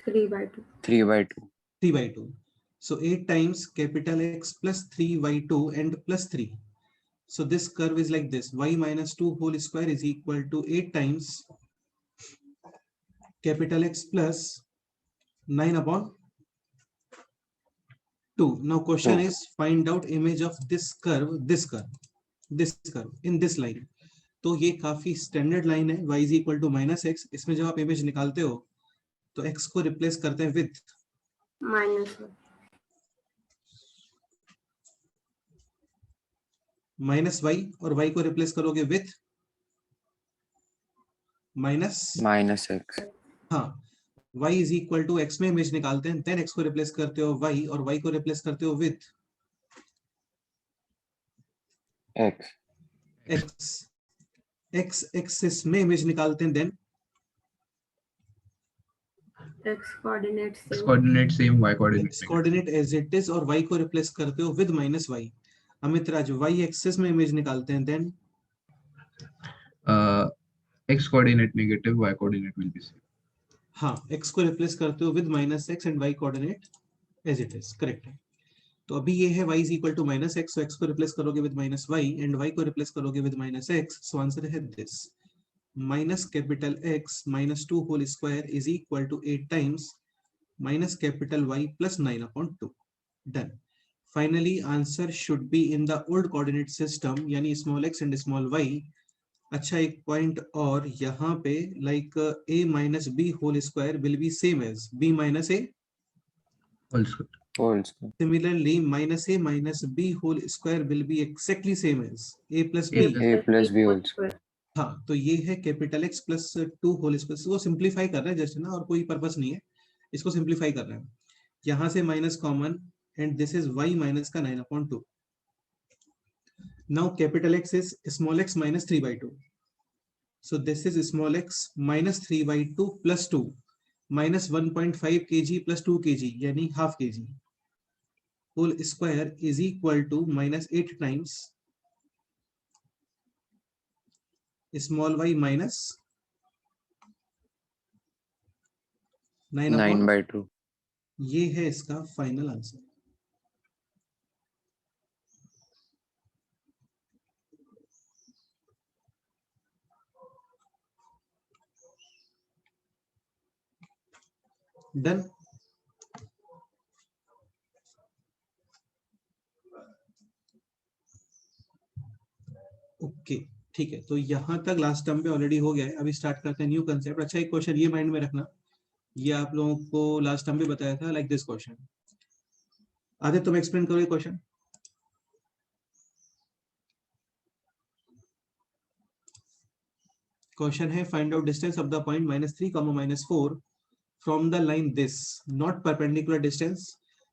3/2. 3/2. So 8 times capital X plus 3/2 and plus 3. So this curve is like this. Y minus 2 whole square is equal to 8 times capital X plus 9 upon 2. Now question 2. is find out image of this curve in this line. तो ये काफी standard line है y is equal to minus x. इसमें जब आप image निकालते हो तो x को रिप्लेस करते हैं विथ माइनस y और y को रिप्लेस करोगे विथ माइनस x. हाँ, y is equal to x में इमेज निकालते हैं, देन x को रिप्लेस करते हो y और y को रिप्लेस करते हो विथ x में इमेज निकालते हैं, then x coordinate same, y coordinate x coordinate as it is और y को रिप्लेस करते हो with minus y. Amit Raj y axis में इमेज निकालते हैं, then x coordinate negative, y coordinate will be same. हाँ, x को रिप्लेस करते हो with minus x and y coordinate as it is. Correct है. तो अभी ये है y is equal to minus x, so x को रिप्लेस करोगे with minus y and y को रिप्लेस करोगे with minus x. So answer है this. Minus capital x minus 2 whole square is equal to 8 times minus capital y plus 9 upon 2. Done. Finally answer should be in the old coordinate system, यानी small x and small y. अच्छा, एक point और यहाँ पे like a minus b whole square will be same as b minus a Whole square. Similarly, minus a minus b whole square will be exactly same as a plus b. a plus b whole square. हाँ, तो ये है capital x plus 2 whole square. इसको simplify कर रहे हैं just ना, और कोई पर्पस नहीं है, इसको सिंप्लीफाई कर रहे हैं. यहाँ से minus common and this is y minus का 9/2. Now capital x is small x minus 3/2. So this is small x minus 3/2 plus 2 minus 1.5 kg plus 2 kg यानी half kg whole square is equal to minus 8 times small y minus 9/2. ये है इसका final answer. Done. Okay, ठीक है. तो यहां तक last term पे ऑलरेडी हो गया है. अभी स्टार्ट करते हैं न्यू कंसेप्ट. अच्छा, एक क्वेश्चन ये माइंड में रखना, ये आप लोगों को लास्ट टाइम भी बताया था, लाइक दिस क्वेश्चन. आदित्य, तुम एक्सप्लेन करो ये क्वेश्चन. क्वेश्चन है find out distance of the point -3, -4 from the line this, not perpendicular distance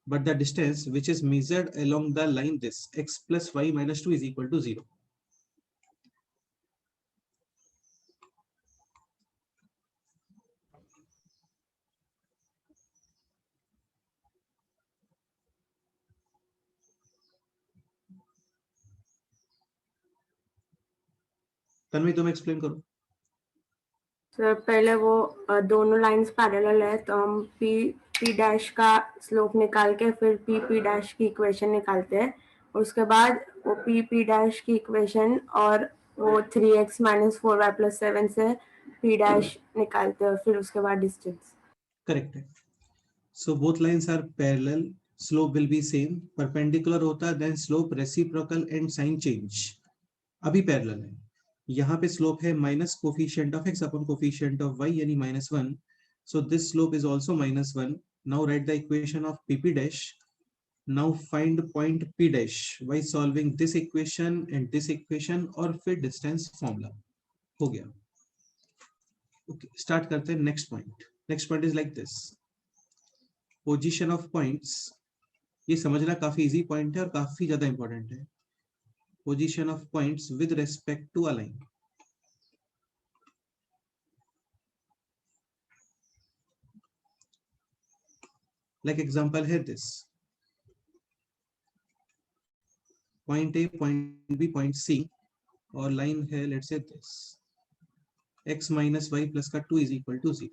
but the distance which is measured along the line this, x plus y minus 2 is equal to 0. Tanvi, तुम explain करो. Sir पहले वो दोनों lines parallel है, तो हम p dash का slope निकाल के फिर p डैश की इक्वेशन निकालते हैं. उसके बाद वो p डैश की इक्वेशन और वो 3x - 4y + 7 से p डैश निकालते हैं, फिर उसके बाद डिस्टेंस. करेक्ट है. So both lines are parallel, slope will be same. Perpendicular होता है then slope reciprocal and sign change. अभी पैरेलल है. यहाँ पे स्लोप है minus coefficient of x upon coefficient of y यानी -1. So this slope is also -1. Now write the equation of p dash. Now find point p dash by solving this equation and this equation और फिर distance formula. हो गया. Okay, start करते हैं next point. Next point is like this. Position of points. ये समझना काफी easy point है और काफी ज्यादा इंपॉर्टेंट है. Position of points with respect to a line. Like example here this. Point A, point B, point C और line है let's say this. x minus y plus का 2 is equal to 0.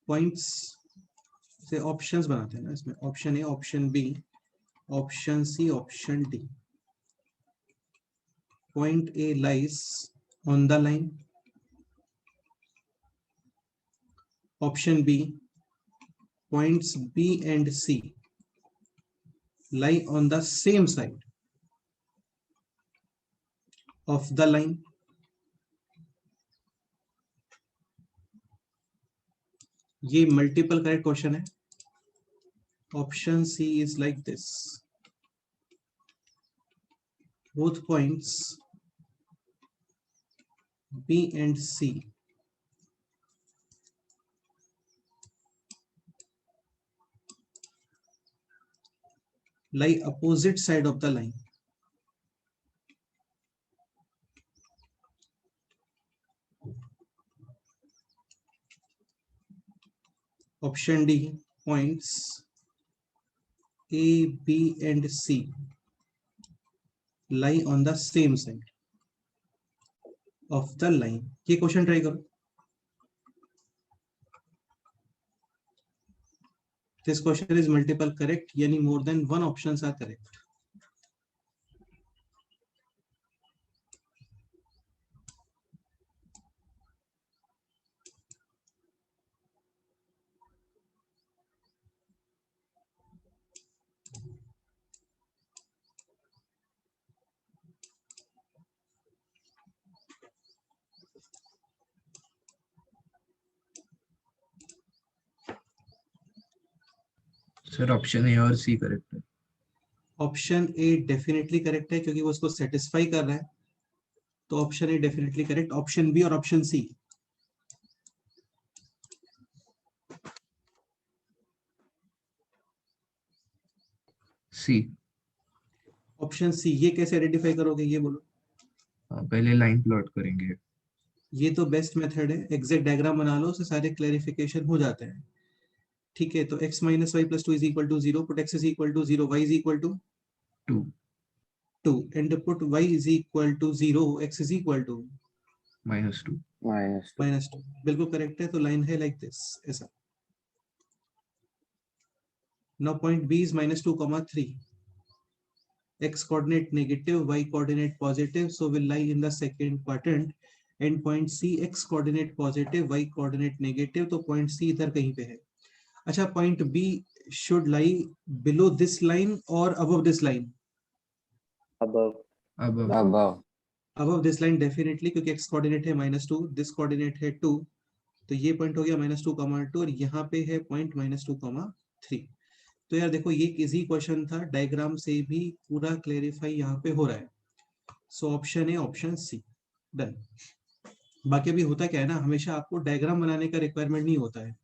पॉइंट्स से options बनाते हैं ना इसमें, option A, option B, option C, option D. Point A lies on the line. Option B, points B and C lie on the same side of the line. ये multiple correct question है. Option C is like this. Both points B and C lie opposite side of the line. Option D, points A, B and C lie on the same side of the line. ये question try करो. This question is multiple correct, यानी more than one options are correct. Sir option A और C correct है. Option A definitely correct है क्योंकि वो उसको satisfy कर रहा है, तो option A definitely correct. Option B और option C, C. Option C. ये कैसे आइडेंटिफाई करोगे ये बोलो. पहले लाइन प्लॉट करेंगे. ये तो बेस्ट मेथड है, एग्जैक्ट डायग्राम बना लो, उससे सारे क्लैरिफिकेशन हो जाते हैं. ठीक है, तो x minus y plus 2 is equal to 0, put x is equal to 0, y is equal to 2, and put y is equal to 0, x is equal to -2. -2. बिल्कुल करेक्ट है. तो लाइन है लाइक दिस, ऐसा. Now point B is -2, 3. X coordinate negative, y coordinate positive, so will lie in the second quadrant. And point C, x coordinate positive, y coordinate negative, तो point C इधर कहीं पे है. अच्छा, point B should lie below this line or above this line? Above. Above this line definitely, क्योंकि x coordinate है -2, this coordinate है 2, तो ये point हो गया -2, 2, और यहाँ पे है point -2, 3. तो यार देखो, ये इजी क्वेश्चन था, डायग्राम से भी पूरा क्लेरिफाई यहाँ पे हो रहा है. सो ऑप्शन है, ऑप्शन सी. डन. बाकी अभी होता क्या है ना, हमेशा आपको डायग्राम बनाने का रिक्वायरमेंट नहीं होता है.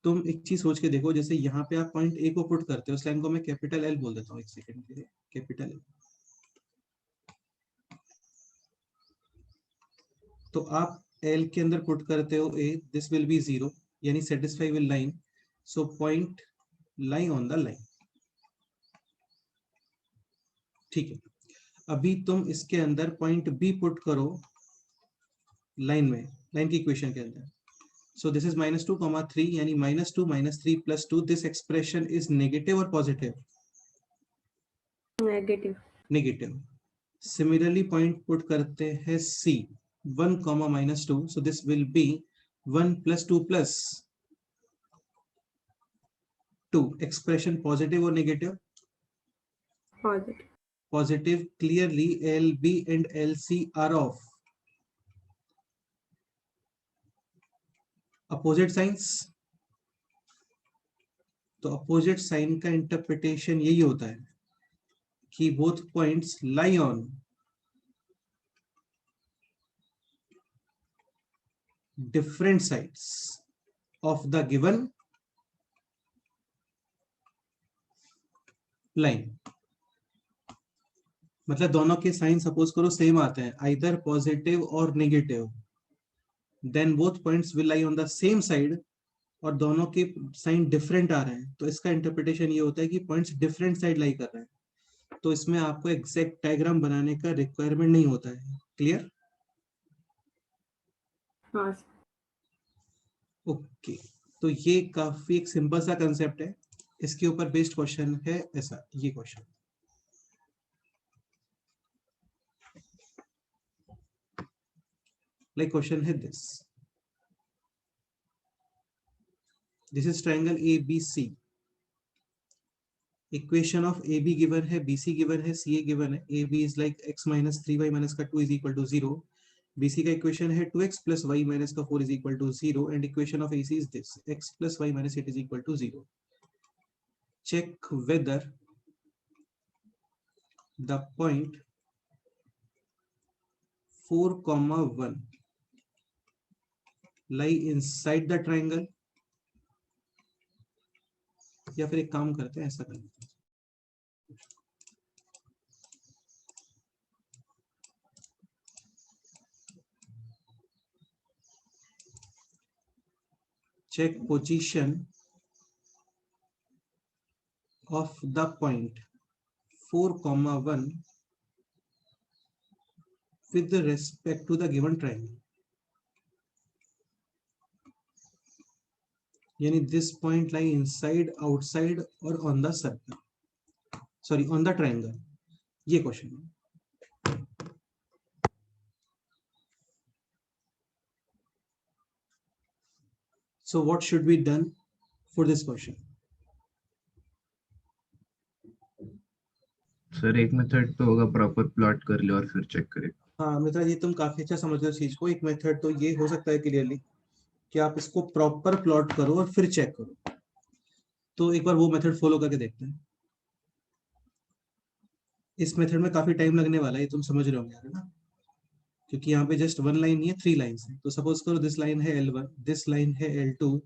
तुम एक चीज सोच के देखो, जैसे यहाँ पे आप पॉइंट ए को पुट करते हो, उस लाइन को मैं कैपिटल एल बोल देता हूँ, एक सेकंड के लिए. Capital L. तो आप एल के अंदर पुट करते हो ए, दिस विल बी 0, यानी satisfy will line. So point lie on the line. ठीक है, अभी तुम इसके अंदर पॉइंट बी पुट करो लाइन में, लाइन की इक्वेशन के अंदर. So this is -2, 3, यानी -2 -3 plus 2. This expression is negative or positive? Negative. Negative. Similarly, point put करते हैं C, 1, -2. So this will be 1 plus 2 plus 2. Expression positive or negative? Positive. Positive. Clearly, LB and LC are of opposite signs. तो opposite sign का interpretation यही होता है कि both points lie on different sides of the given line. मतलब दोनों के sign suppose करो सेम आते हैं, आइदर पॉजिटिव और negative, then both points will lie on the same side, और दोनों के साइन डिफरेंट आ रहे हैं, तो इसका इंटरप्रिटेशन ये होता है कि पॉइंट्स डिफरेंट साइड लाई कर रहे हैं. तो इसमें आपको एग्जैक्ट डायग्राम बनाने का रिक्वायरमेंट नहीं होता है. क्लियर? हाँ. ओके, तो ये काफी एक सिंपल सा कंसेप्ट है, इसके ऊपर बेस्ड क्वेश्चन है ऐसा, ये क्वेश्चन। लाइक क्वेश्चन है this is triangle ABC, equation of AB given है, BC गिवन है, CA गिवन है। AB is like x minus 3y minus का 2 is equal to 0, BC का इक्वेशन है 2x plus y minus का 4 is equal to 0, and equation of AC is this, x plus y minus 8 is equal to 0. Check whether the point 4,1 lie inside the triangle, या फिर एक काम करते हैं ऐसा करते हैं, check position of the point 4,1 with respect to the given triangle. यानी this point lie inside, outside और on the circle, sorry on the triangle. ये क्वेश्चन है। So what should be done for this question? Sir एक method तो होगा proper plot कर ले और फिर चेक करे। हाँ मित्रा जी, तुम काफी अच्छा समझ रहे हो चीज को। एक मेथड तो ये हो सकता है क्लियरली कि आप इसको प्रॉपर प्लॉट करो और फिर चेक करो। तो एक बार वो मेथड फॉलो करके देखते हैं। इस मेथड में काफी टाइम लगने वाला है, तुम समझ रहे होंगे, है ना, क्योंकि यहाँ पे जस्ट 1 लाइन नहीं है, 3 लाइन्स है। तो सपोज करो दिस लाइन है L1, दिस लाइन है L2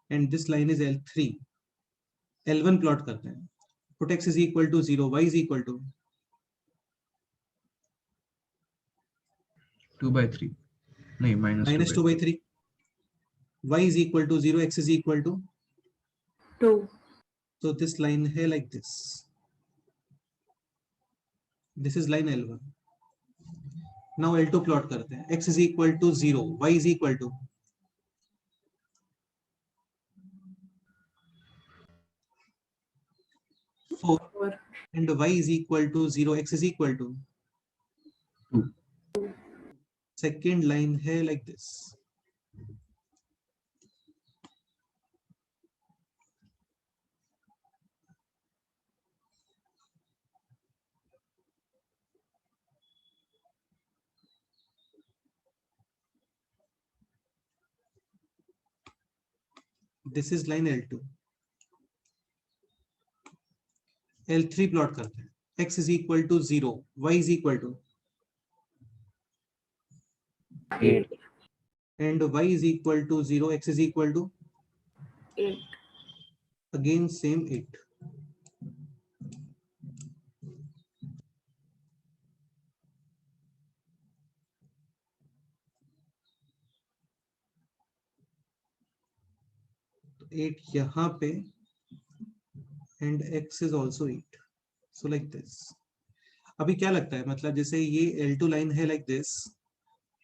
and this line is L3। L1 plot करते हैं, put x is equal to 0, y is equal to 2/3 नहीं minus 2/3, y is equal to 0, x is equal to 2. so this line है like this, this is line L1. now L2 plot करते हैं, x is equal to 0, y is equal to four, 4. and y is equal to 0, x is equal to 2। second line है like this. This is line L2. L3 plot करते हैं, x is equal to 0, y is equal to 8. and y is equal to 0, x is equal to 8. again same 8. तो 8 यहाँ पे and x is also 8, so like this. अभी क्या लगता है, मतलब जैसे ये L2 लाइन है like this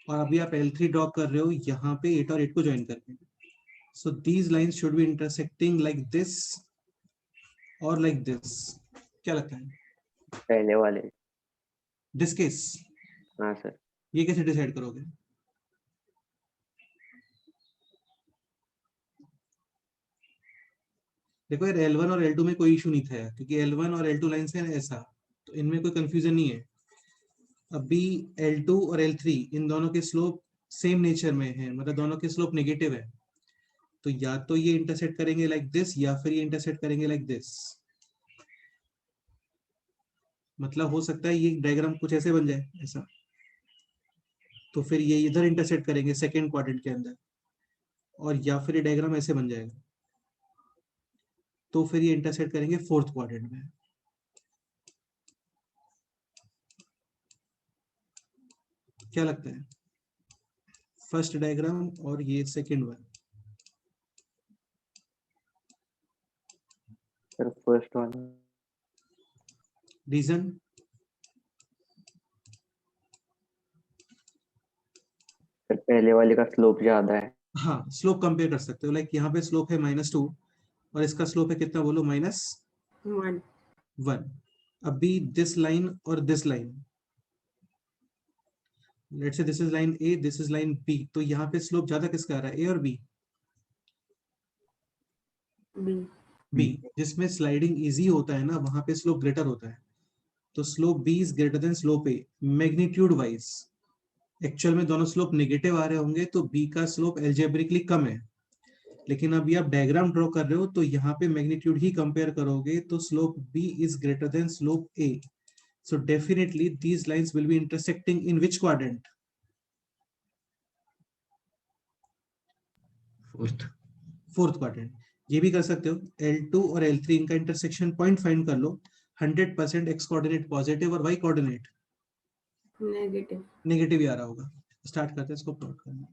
और अभी आप L3 ड्रॉ कर रहे हो यहाँ पे 8 और 8 को ज्वाइन करके, so these lines should be intersecting like this or like this. क्या लगता है पहले वाले। this case? हाँ सर। ये कैसे डिसाइड करोगे? देखो यार, L1 और L2 में कोई इशू नहीं था क्योंकि L1 और L2 लाइन है ऐसा, तो इनमें कोई कंफ्यूजन नहीं है। अभी L2 और L3 इन दोनों के स्लोप सेम नेचर में है, मतलब दोनों के स्लोप नेगेटिव है, तो या तो ये इंटरसेक्ट करेंगे लाइक दिस या फिर ये इंटरसेक्ट करेंगे लाइक दिस। मतलब हो सकता है ये डायग्राम कुछ ऐसे बन जाए ऐसा, तो फिर ये इधर इंटरसेक्ट करेंगे सेकेंड क्वाड्रेंट के अंदर, और या फिर ये डायग्राम ऐसे बन जाएगा, तो फिर ये इंटरसेक्ट करेंगे फोर्थ क्वाड्रेंट में। क्या लगता है, फर्स्ट डायग्राम और ये सेकेंड वन? सर फर्स्ट वाला। रीजन? सर पहले वाले का स्लोप ज्यादा है। हाँ स्लोप कंपेयर कर सकते हो, लाइक यहाँ पे स्लोप है -2 और इसका स्लोप है कितना बोलो, वन। -1। अभी दिस लाइन और this line, let's say this is line A, this is line B, तो यहाँ पे स्लोप ज्यादा किसका आ रहा है, ए और बी? बी। बी। जिसमें स्लाइडिंग इजी होता है ना, वहां पे स्लोप ग्रेटर होता है, तो slope B is greater than slope A magnitude wise. Actual में दोनों स्लोप नेगेटिव आ रहे होंगे तो बी का स्लोप एल्जेब्रिकली कम है, लेकिन अभी आप डायग्राम ड्रॉ कर रहे हो तो यहाँ पे मैग्नीट्यूड ही कंपेयर करोगे, तो slope B is greater than slope A. So definitely these lines will be intersecting in which quadrant? Fourth quadrant. ये भी कर सकते हो, L2 और L3 इनका इंटरसेक्शन पॉइंट फाइंड कर लो, 100% एक्स कोऑर्डिनेट पॉजिटिव और वाई कोऑर्डिनेट नेगेटिव। नेगेटिव ही आ रहा होगा। स्टार्ट करते हैं इसको प्लॉट करना।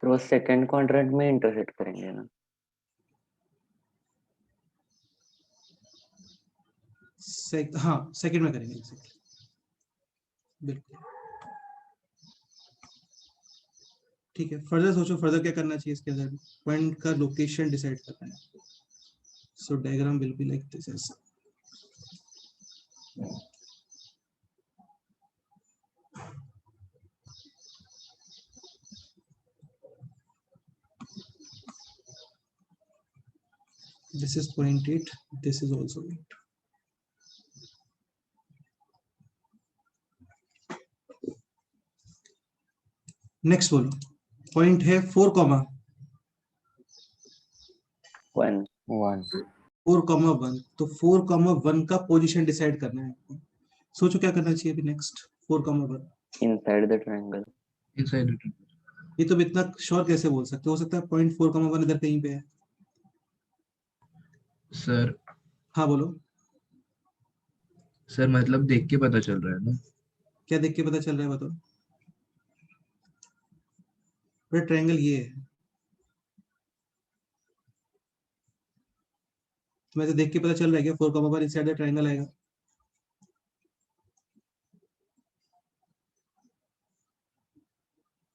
तो वो सेकंड क्वाड्रेंट में इंटरसेक्ट करेंगे ना? हाँ सेकंड में करेंगे बिल्कुल। ठीक है, फर्दर सोचो, फर्दर क्या करना चाहिए इसके अंदर? पॉइंट का लोकेशन डिसाइड करना है। So diagram will be like this ऐसा। This is point 8, this is also 8. Next बोलो, पॉइंट है 4, 1 1 4, 1, तो 4, 1 का पोजीशन डिसाइड करना है आपको। सोचो क्या करना चाहिए अभी नेक्स्ट। 4, 1 inside the triangle. ये तो इतना श्योर कैसे बोल सकते हो सकता है पॉइंट 4, 1 इधर कहीं पे है। सर हाँ बोलो। सर मतलब देख के पता चल रहा है ना? क्या देख के पता चल रहा है बताओ? ट्रायंगल ये है, तुम्हें तो देख के पता चल रहा है क्या 4, 1 इनसाइड द ट्रायंगल आएगा?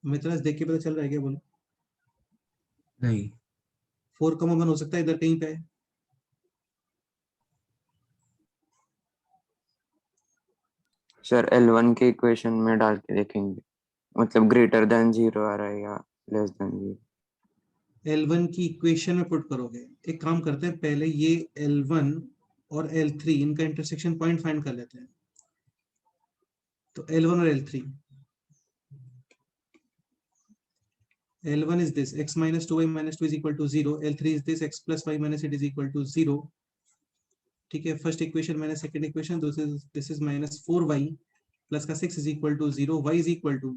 मित्रा देख के पता चल रहा है क्या बोलो? नहीं 4, 1 हो सकता है इधर कहीं पे है। सर L1 के इक्वेशन में डाल के देखेंगे, मतलब ग्रेटर देन 0 आ रहा है या लेस देन 0। L1 की इक्वेशन में पुट करोगे। एक काम करते हैं, पहले ये L1 और L3 इनका इंटरसेक्शन पॉइंट फाइंड कर लेते हैं। तो L1 और L3, L1 is this x minus 2y minus 2 is equal to 0, L3 is this x plus y minus 8 is equal to 0। ठीक है, first equation minus second equation, this is minus 4y plus का 6 is equal to 0, y is equal to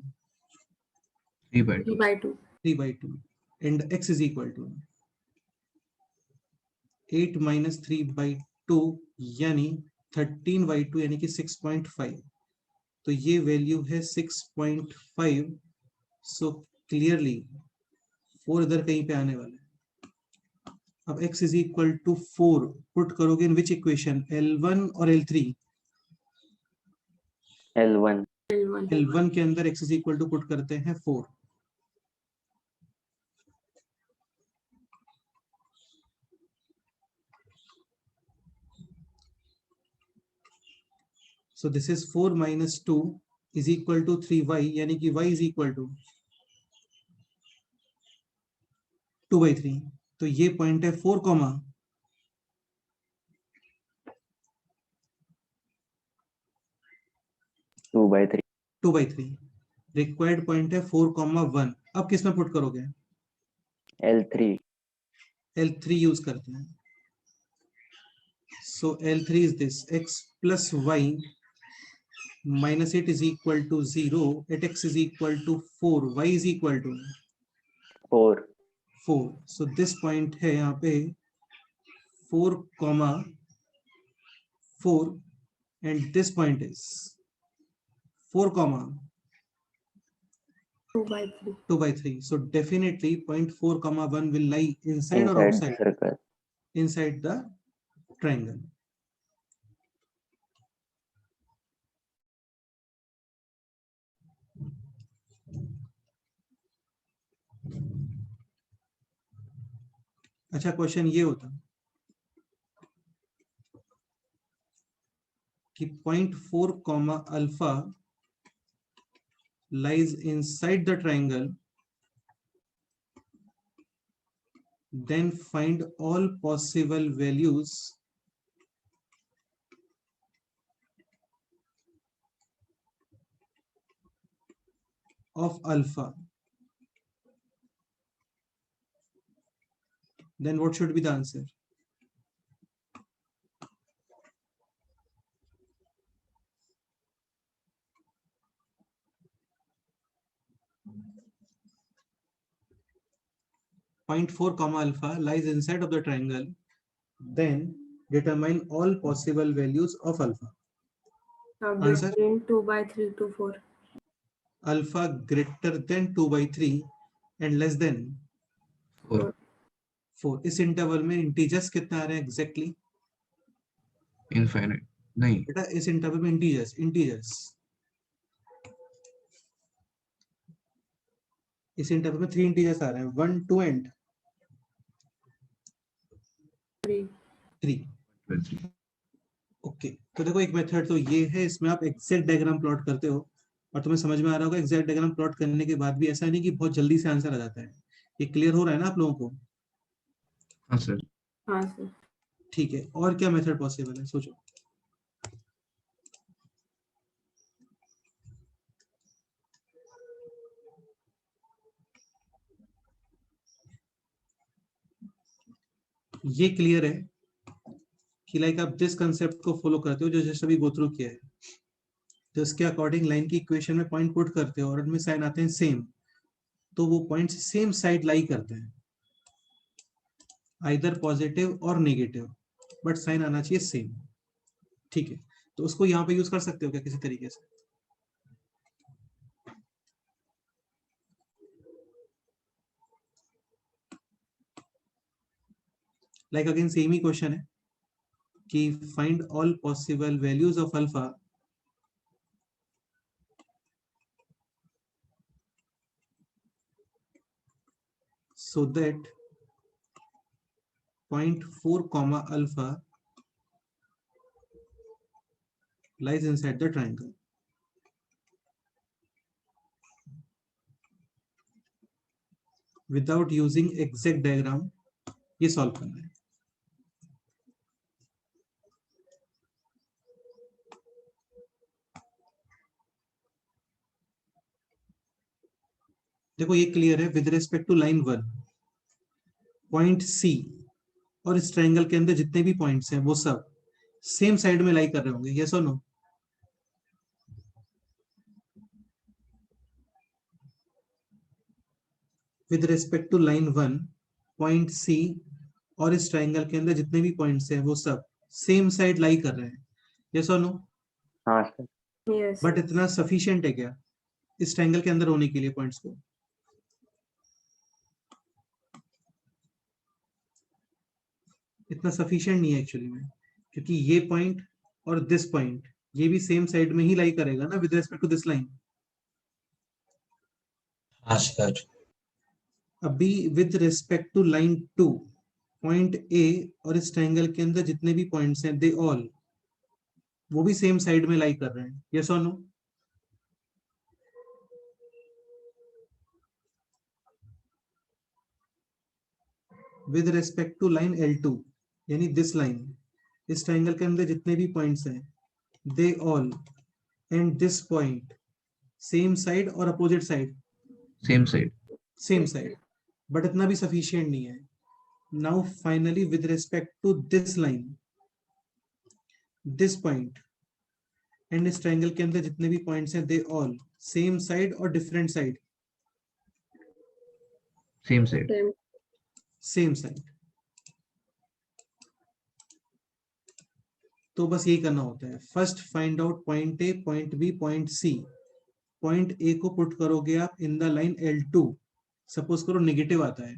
3/2 3/2 and x is equal to 8 minus 3/2 यानी 13/2 यानी कि 6.5। तो ये value है 6.5। So clearly 4 इधर कहीं पे आने वाला है। अब x is equal to 4 put करोगे इन विच इक्वेशन, L1 और L3? L1 L1 के अंदर x is equal to put करते हैं 4। So this is 4 minus 2 is equal to 3y यानी कि y is equal to 2/3। तो ये पॉइंट है 4, 2/3। 2/3। रिक्वायर्ड पॉइंट है 4,1। अब किस में पुट करोगे? L3 L3 यूज करते हैं। So L3 is this, x plus y minus 8 is equal to 0 at x is equal to 4, y is equal to 4 4. So this point है यहाँ पे 4,4 and this point is 4,2/3. 2/3. So definitely point 4,1 will lie inside or inside the outside? circle. Inside the triangle. अच्छा, question ये होता कि point 4 comma alpha lies inside the triangle, then find all possible values of alpha. Then what should be the answer? Point 4 comma alpha lies inside of the triangle, then determine all possible values of alpha. Answer? Between 2/3 to 4. Alpha greater than 2/3 and less than 4 4. इस interval में integers कितना आ रहा है exactly? Infinite नहीं, बेटा इस interval में integers इस इंटरवल में 3 इंटीजर्स आ रहे हैं, 1 2 एंड 3. 3। ओके, तो देखो एक मेथड तो ये है, इसमें आप एग्जैक्ट डायग्राम प्लॉट करते हो और तुम्हें समझ में आ रहा होगा एग्जैक्ट डायग्राम प्लॉट करने के बाद भी ऐसा नहीं कि बहुत जल्दी से आंसर आ जाता है। ये क्लियर हो रहा है ना आप लोगों को? हाँ सर। हाँ सर। ठीक है, और क्या मेथड पॉसिबल है सोचो। ये क्लियर है कि लाइक आप जिस कंसेप्ट को फॉलो करते हो जो जस्ट अभी गो थ्रू किया है, तो इसके अकॉर्डिंग लाइन की इक्वेशन में पॉइंट पुट करते हो और उनमें साइन आते हैं सेम, तो वो पॉइंट्स सेम साइड लाई करते हैं, आइदर पॉजिटिव और नेगेटिव, बट साइन आना चाहिए सेम। ठीक है, तो उसको यहाँ पे यूज कर सकते हो क्या किसी तरीके से? लाइक अगेन सेम ही क्वेश्चन है कि find all possible values of alpha so that point 4 comma alpha lies inside the triangle. Without using exact diagram ये सॉल्व करना है। देखो ये क्लियर है, with respect to line 1 point C और इस ट्रायंगल के अंदर जितने भी पॉइंट्स हैं वो सब सेम साइड में लाई कर रहे होंगे, यस और no? With respect to line 1 point C और इस ट्रायंगल के अंदर जितने भी पॉइंट्स हैं वो सब सेम साइड लाई कर रहे हैं, यस और नो? हाँ सर। Yes. बट इतना सफिशिएंट है क्या इस ट्रायंगल के अंदर होने के लिए पॉइंट्स को? इतना सफिशिएंट नहीं है एक्चुअली में, क्योंकि ये पॉइंट और दिस पॉइंट ये भी सेम साइड में ही लाई करेगा ना with respect to this line. हाँ सर। अभी with respect to line 2 point A और इस ट्रायंगल के अंदर जितने भी पॉइंट्स हैं दे ऑल वो भी सेम साइड में लाई कर रहे हैं, यस और no? With respect to line L2 यानी दिस लाइन, इस ट्रायंगल के अंदर जितने भी पॉइंट्स हैं they all and this point same side और opposite side, same side. Same side, but इतना भी सफिशिएंट नहीं है। Now finally with respect to this line, this point and इस ट्रायंगल के अंदर जितने भी पॉइंट्स हैं, दे ऑल सेम साइड और different side, same side. Same. Same side. तो बस यही करना होता है, first find out point A, point B, point C. Point A को पुट करोगे आप in the line L2, suppose करो नेगेटिव आता है,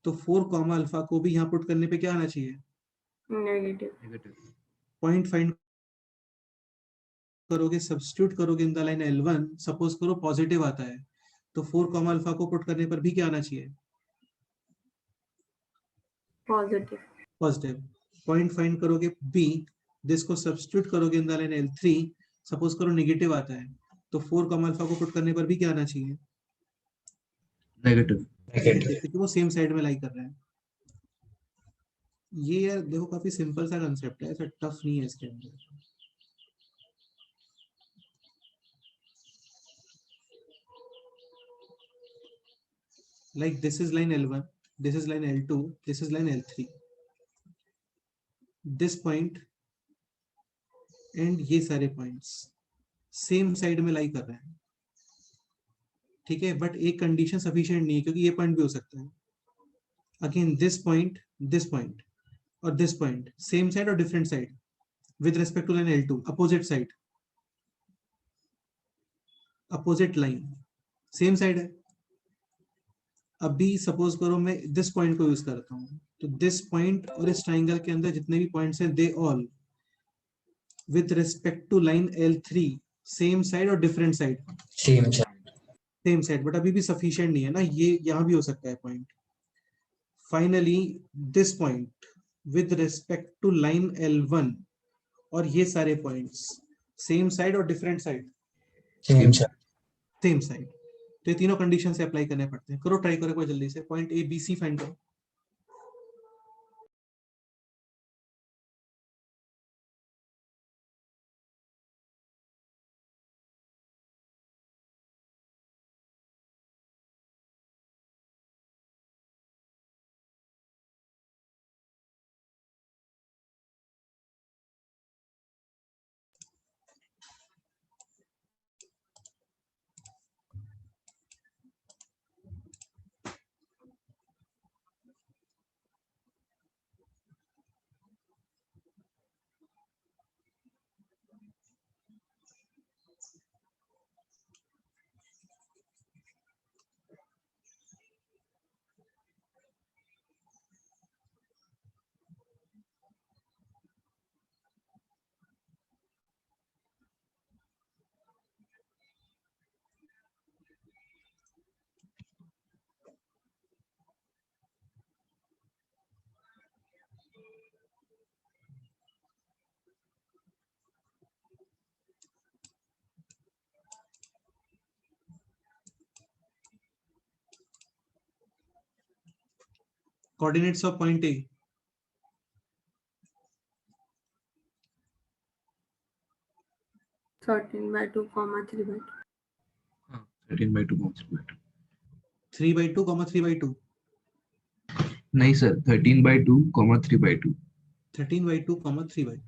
तो 4 कॉमा अल्फा को भी यहाँ पुट करने पे क्या आना चाहिए, नेगेटिव। नेगेटिव। पॉइंट फाइंड करोगे, सब्स्टिट्यूट करोगे in the line L1, suppose करो पॉजिटिव आता है, तो 4 कॉमा अल्फा को पुट करने पर भी क्या आना चाहिए, पॉजिटिव। पॉजिटिव। पॉइंट फाइंड करोगे बी, जिसको सब्स्टिट्यूट करोगे in the line L3, suppose करो नेगेटिव आता है, तो 4 कॉमा अल्फा को पुट करने पर भी क्या आना चाहिए, नेगेटिव। क्योंकि वो सेम साइड में लाई कर रहा है। ये यार देखो काफी सिंपल सा कंसेप्ट है, ऐसा टफ नहीं है इसके अंदर। Like this is line L1, this is line L2, this is line L3, this point and ये सारे पॉइंट्स सेम साइड में लाई कर रहे हैं, ठीक है, बट एक कंडीशन सफिशिएंट नहीं है, क्योंकि ये पॉइंट भी हो सकता है। अगेन दिस पॉइंट और दिस पॉइंट सेम साइड और different side with respect to line L2, opposite side, opposite line, same side है। अभी सपोज करो मैं दिस पॉइंट को यूज करता हूँ, तो दिस पॉइंट और इस ट्राइंगल के अंदर जितने भी पॉइंट्स हैं, they all with respect to line L3 same side और different side, same side, but अभी भी सफिशिएंट नहीं है ना, ये यहां भी हो सकता है point. Finally this point with respect to line L1 और ये सारे पॉइंट्स सेम साइड और डिफरेंट साइड, सेम साइड। तो ये तीनों कंडीशन से अप्लाई करने पड़ते हैं। करो, ट्राई करो कोई जल्दी से, point A B C find करो। Coordinates of point A, thirteen by two comma 3/2। हाँ 13/2 3/2। 3/2 3/2, नहीं sir 13/2 3/2। 13/2 3/2।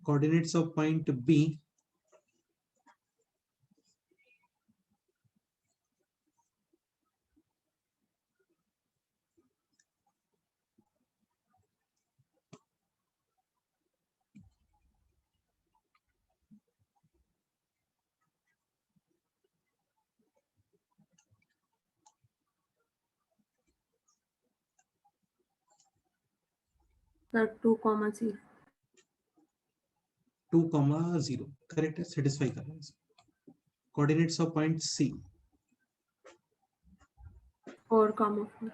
Coordinates of point B, sir 2,0। 2,0 correct है, सेटिस्फाई कर रहा है। Coordinates of point C, 4,4।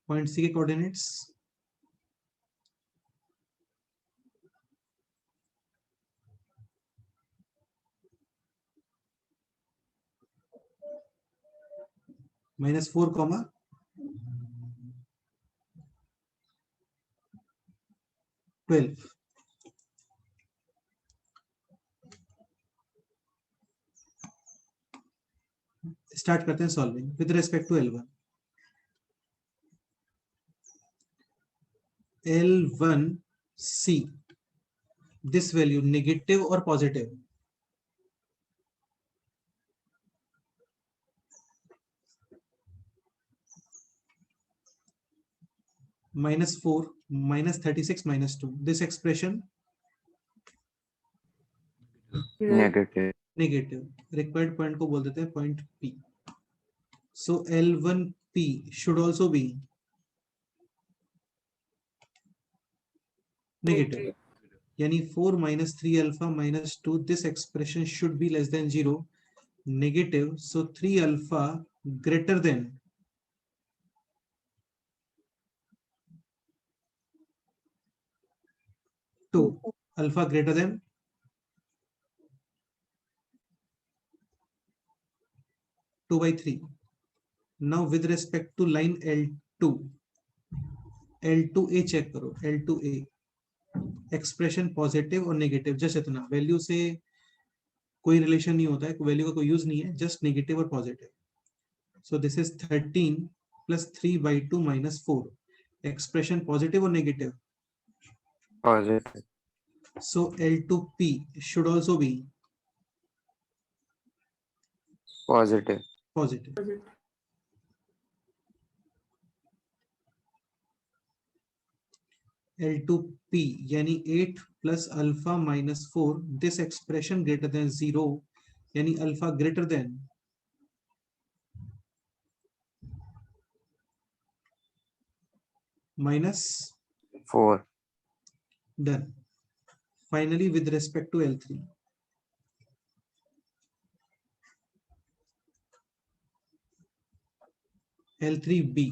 Point C के कोऑर्डिनेट्स -4 कॉमा 12। स्टार्ट करते हैं solving with respect to L1। L1C, this value negative or positive? -4, -36, -2, this expression Negative. negative। required point को बोल देते हैं point P। so L1P should also be negative, यानी 4 - 3 alpha -2, this expression should be less than 0, negative, so 3 alpha greater than 2, alpha greater than 2/3। now with respect to line L2, L2A check करो, L2A expression positive और negative, just इतना, value से कोई relation नहीं होता है, value का कोई यूज नहीं है, जस्ट नेगेटिव और positive. So this is 13 + 3/2 - 4, expression positive और negative. Positive. so L2P should also be Positive. positive। L2P यानी 8 + alpha -4, this expression greater than 0, यानी alpha greater than -4. done। finally with respect to L3, L3B,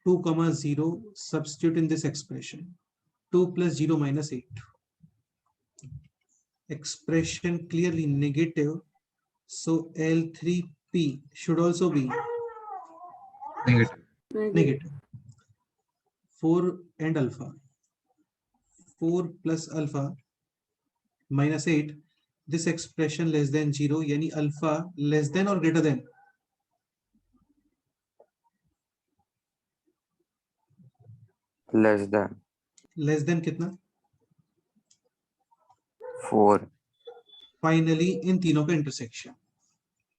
(2, 0), substitute in this expression, 2 + 0 - 8, expression clearly negative, so L3P should also be Negative. negative। 4 and alpha, 4 + alpha -8, this expression less than 0, यानी alpha less than or greater than Less than कितना? 4. Finally in तीनों का intersection,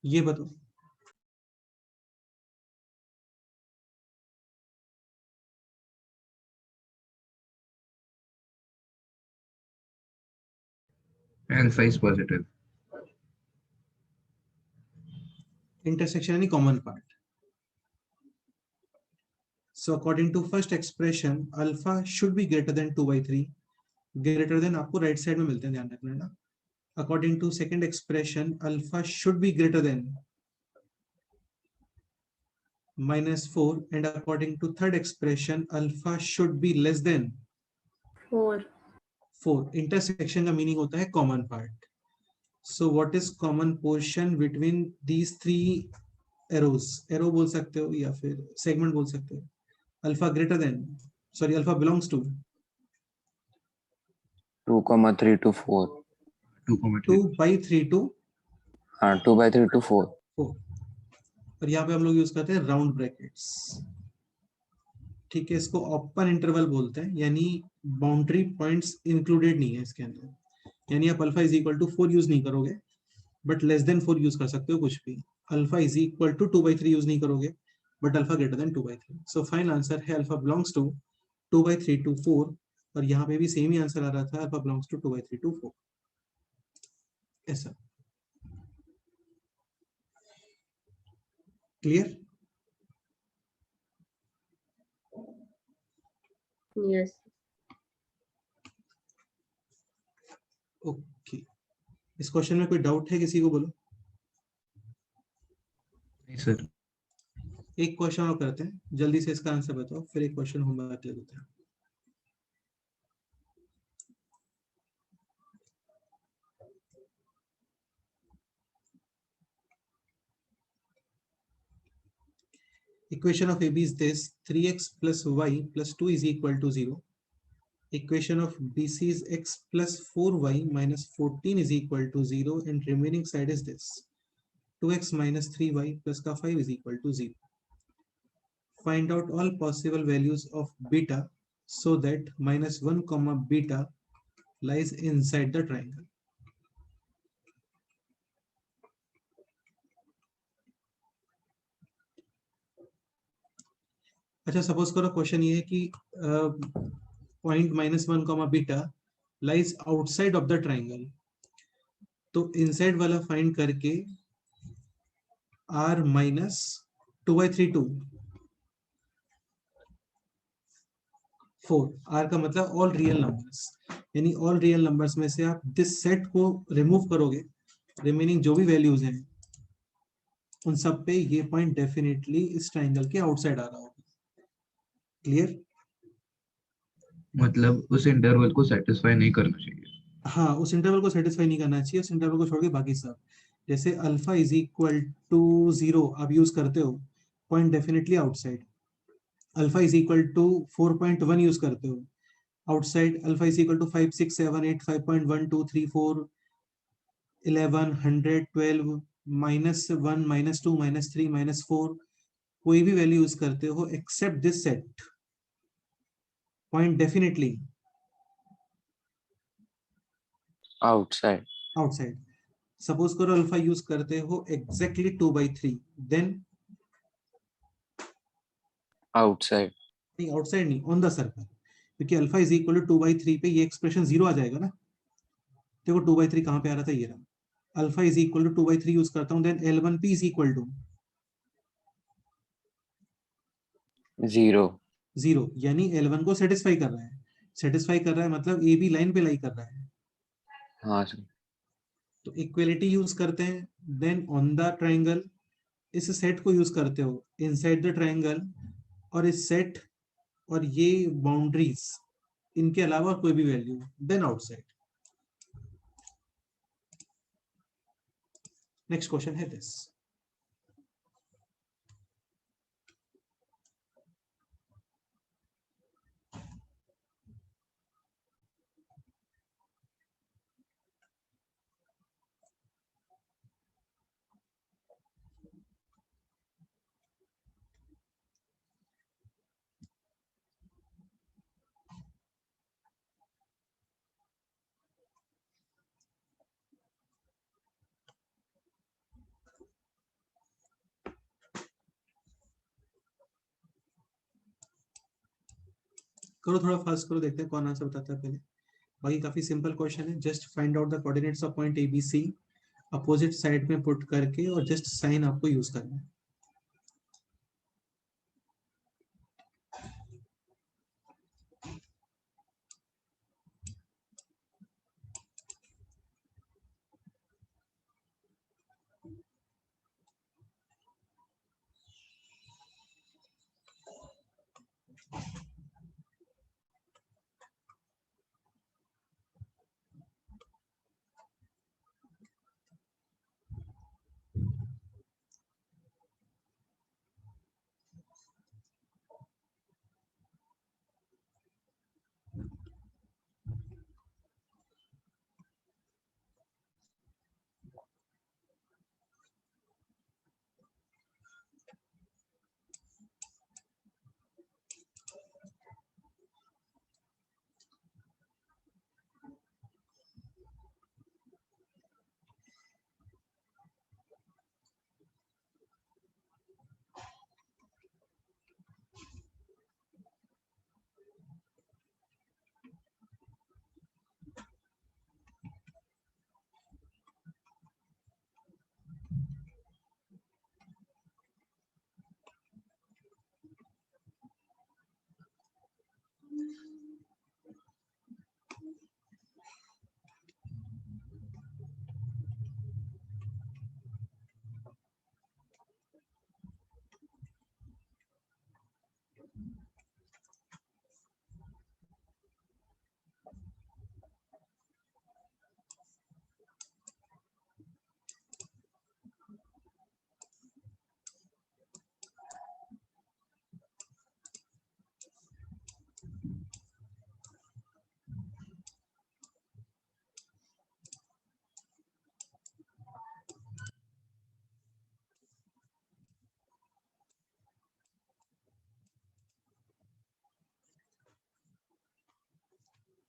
ये बताओ। Alpha is positive. Intersection यानी common part. So according to first expression, alpha should be greater than 2/3, greater than आपको right side में मिलते हैं, ध्यान रखना है ना। According to second expression, alpha should be greater than -4, and according to third expression, alpha should be less than 4. 4। Intersection का meaning होता है common part. So what is common portion between these three arrows? Arrow बोल सकते हो या फिर segment बोल सकते हो। Alpha greater than, sorry, alpha belongs to 2,3 to 4. 2,3. 2/3 to हाँ 2/3 to 4. 4। और यहाँ पे हम लोग यूज करते हैं राउंड ब्रैकेट्स, ठीक है। इसको ओपन इंटरवल बोलते हैं, यानी बाउंड्री पॉइंट्स इंक्लूडेड नहीं है इसके अंदर, यानी आप अल्फा = 4 यूज नहीं करोगे, बट लेस देन 4 यूज कर सकते हो कुछ भी। अल्फा = 2/3 यूज नहीं करोगे, but alpha greater than 2/3। So final answer है अल्फा बिलोंग्स टू 2/3 to 4, और यहाँ पे भी सेम ही आंसर आ रहा था, अल्फा बिलोंग्स टू 2/3 to 4, ऐसा। क्लियर? Yes. ओके, इस क्वेश्चन में कोई डाउट है किसी को? बोलो। नहीं सर। एक क्वेश्चन और करते हैं, जल्दी से इसका आंसर बताओ, फिर एक क्वेश्चन होमवर्क ले लेते हैं। Equation of AB is this: 3x plus y plus 2 is equal to 0. Equation of BC is x plus 4y minus 14 is equal to 0, and remaining side is this: 2x minus 3y plus ka 5 is equal to 0. Find out all possible values of beta so that minus 1 comma beta lies inside the triangle. अच्छा, suppose करो question ये है कि point minus 1 comma beta lies outside of the triangle, तो inside वाला find करके r minus 2/3 2 4, r का मतलब ऑल रियल नंबर्स, यानी ऑल रियल नंबर्स में से आप दिस सेट को रिमूव करोगे, रिमेनिंग जो भी वैल्यूज हैं उन सब पे ये पॉइंट डेफिनेटली इस ट्राइंगल के आउटसाइड आ रहा होगा। क्लियर? मतलब उस इंटरवल को सेटिस्फाई नहीं करना चाहिए। हाँ, उस इंटरवल को सेटिस्फाई नहीं करना चाहिए, उस इंटरवल को छोड़ के बाकी सब। जैसे अल्फा इज इक्वल टू 0 आप यूज करते हो, point definitely outside. Alpha is equal to 4.1 use करते हो, outside. Alpha is equal to 5 6 7 8 5.1 2 3 4 11 100 12 -1 -2 -3 -4, कोई भी वैल्यू यूज करते हो except this set, point definitely outside. Outside. Suppose करो अल्फा यूज करते हो एग्जैक्टली 2/3, देन आउटसाइड। नहीं, आउटसाइड नहीं, ऑन द सर्कल, क्योंकि अल्फा इज इक्वल टू 2/3 पे ये एक्सप्रेशन 0 आ जाएगा ना। देखो 2/3 कहां पे आ रहा था, ये रहा। Alpha is equal to 2/3 use करता हूं, then L1P is equal to 0। 0, यानी L1 को सेटिस्फाई कर रहा है। सेटिस्फाई कर रहा है मतलब ए बी लाइन पे लाई कर रहा है, हाँ सर। तो इक्वलिटी यूज करते हैं। देन ऑन द ट्राइंगल इस सेट को यूज करते हो इनसाइड द ट्राइंगल, और इस सेट और ये बाउंड्रीज, इनके अलावा कोई भी value, then outside. Next question है दिस: करो थोड़ा फास्ट करो, देखते हैं कौन आंसर बताता है पहले। बाकी काफी सिंपल क्वेश्चन है, just find out the coordinates of point A B C, opposite side में पुट करके, और जस्ट साइन आपको यूज करना है।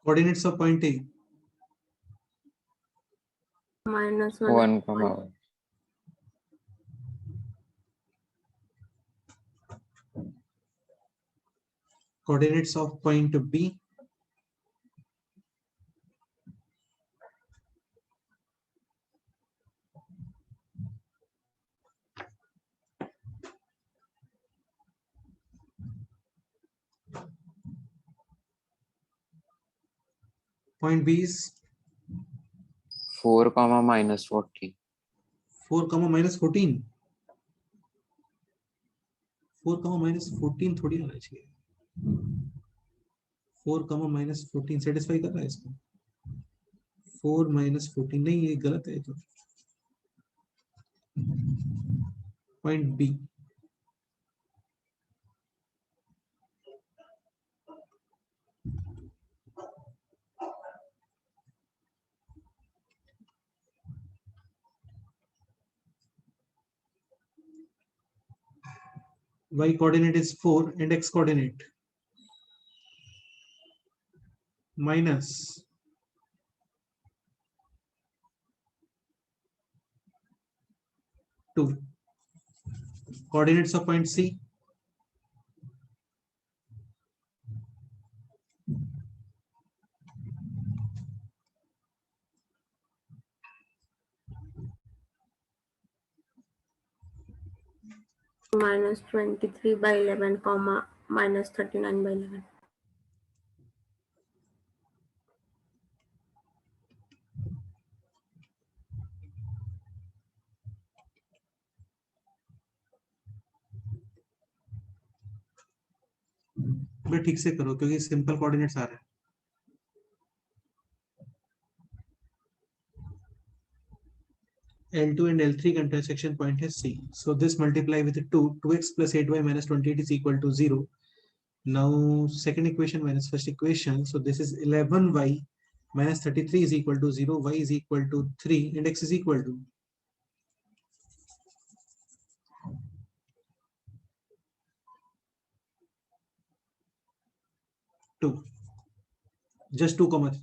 Coordinates of point A. -1 1, 1. Coordinates of point B. Point B is 4, -14. 4, -14. 4, -14 थोड़ी आना चाहिए। 4, -14 सेटिस्फाई कर रहा है इसको। 4 -14 नहीं, ये गलत है तो। Point B, y coordinate is 4 and x coordinate minus -2. Coordinates of point C. -23/11, -39/11. मैं ठीक से करो क्योंकि सिंपल कोऑर्डिनेट्स आ रहे हैं। L2 and L3 का intersection point है C. So this multiply with 2, 2x plus 8y minus 28 is equal to 0. Now second equation minus first equation. So this is 11y minus 33 is equal to 0, y is equal to 3 and x is equal to 2. Just 2, 3.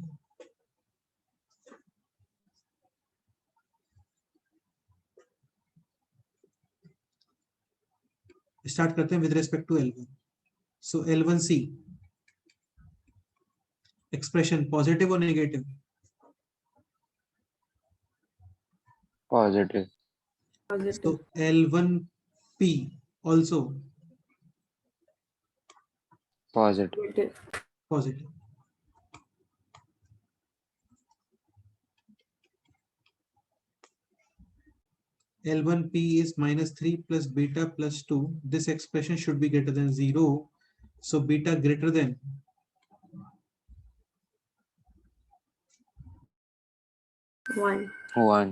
Start करते हैं with respect to L1. So L1C expression positive और negative? Positive. So L1P also Positive. positive. L1P is -3 plus beta plus 2. This expression should be greater than 0. So beta greater than 1. 1.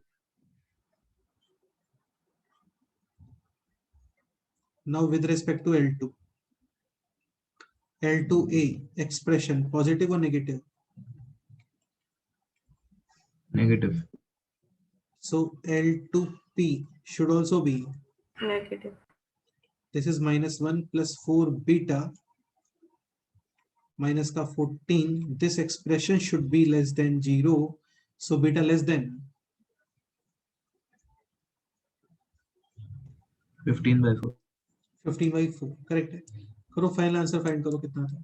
now with respect to L2. L2A expression positive or negative? Negative. So L2P should also be, Negative. this is -1 plus 4 beta minus का 14. This expression should be less than 0. So beta less than 15/4. 15/4. Correct है। करो final answer find करो कितना था।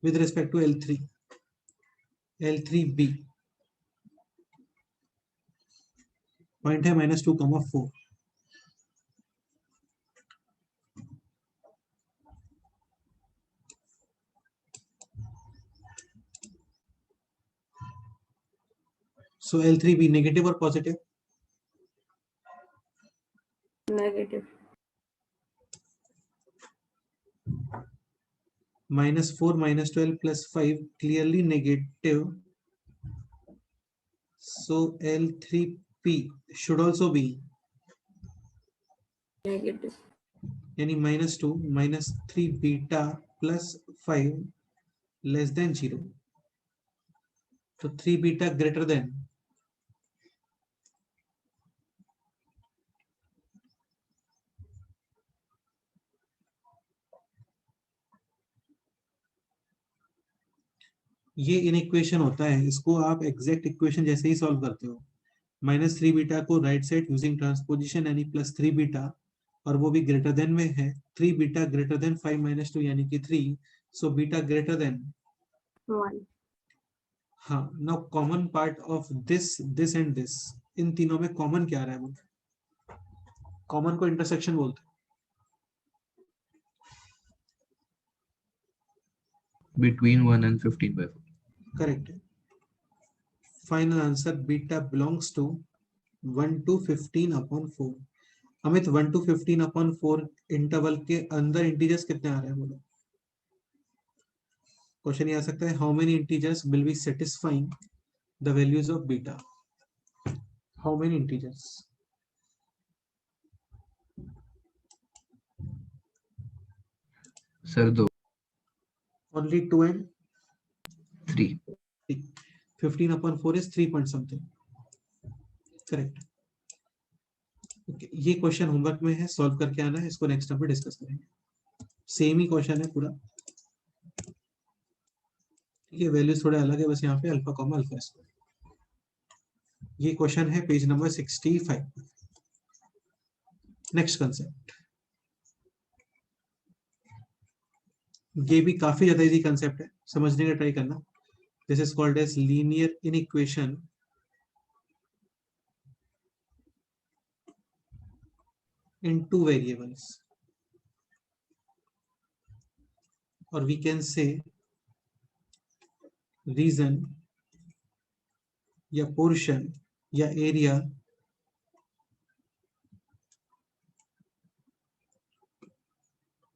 with respect to L3. L3B point है -2, 4. So L3B negative or positive? Negative. -4 -12 plus 5 clearly negative. So L3P should also be Negative. यानी -2 -3 beta plus 5 less than 0. तो 3 beta greater than ये in equation होता है, इसको आप एग्जैक्ट इक्वेशन जैसे ही solve करते हो। -3 बीटा को राइट साइड यूजिंग ट्रांसपोजिशन यानी +3 बीटा, और वो भी ग्रेटर देन में है। 3 बीटा ग्रेटर देन 5 - 2 यानी कि 3, सो बीटा ग्रेटर देन 1. हाँ। Now common part of this and this, इन तीनों में कॉमन क्या रहा है? कॉमन को इंटरसेक्शन बोलते हैं। Between 1 and 15/4. करेक्ट है। Final answer beta belongs to 1 to 15/4। Amit 1 to 15/4 interval के अंदर इंटीजर्स कितने आ रहे हैं बोलो? क्वेश्चन ये आ सकता है, how many integers will be satisfying the values of beta? How many integers? Sir, 2, only 2 and 3. 3. 15/4 is 3 point something. Correct. Okay, ये क्वेश्चन होमवर्क में है, सॉल्व करके आना है, इसको नेक्स्ट टाइम पे डिस्कस करेंगे। सेम ही क्वेश्चन है पूरा, ठीक है, वैल्यूज थोड़े अलग है बस, यहाँ पे अल्फा कॉमा अल्फा स्क्वायर। ये क्वेश्चन है पेज नंबर 65। नेक्स्ट कंसेप्ट, ये भी काफी ज्यादा इजी कंसेप्ट है, समझने का ट्राई करना। This is called as linear inequation in 2 variables, or we can say region या पोर्शन या area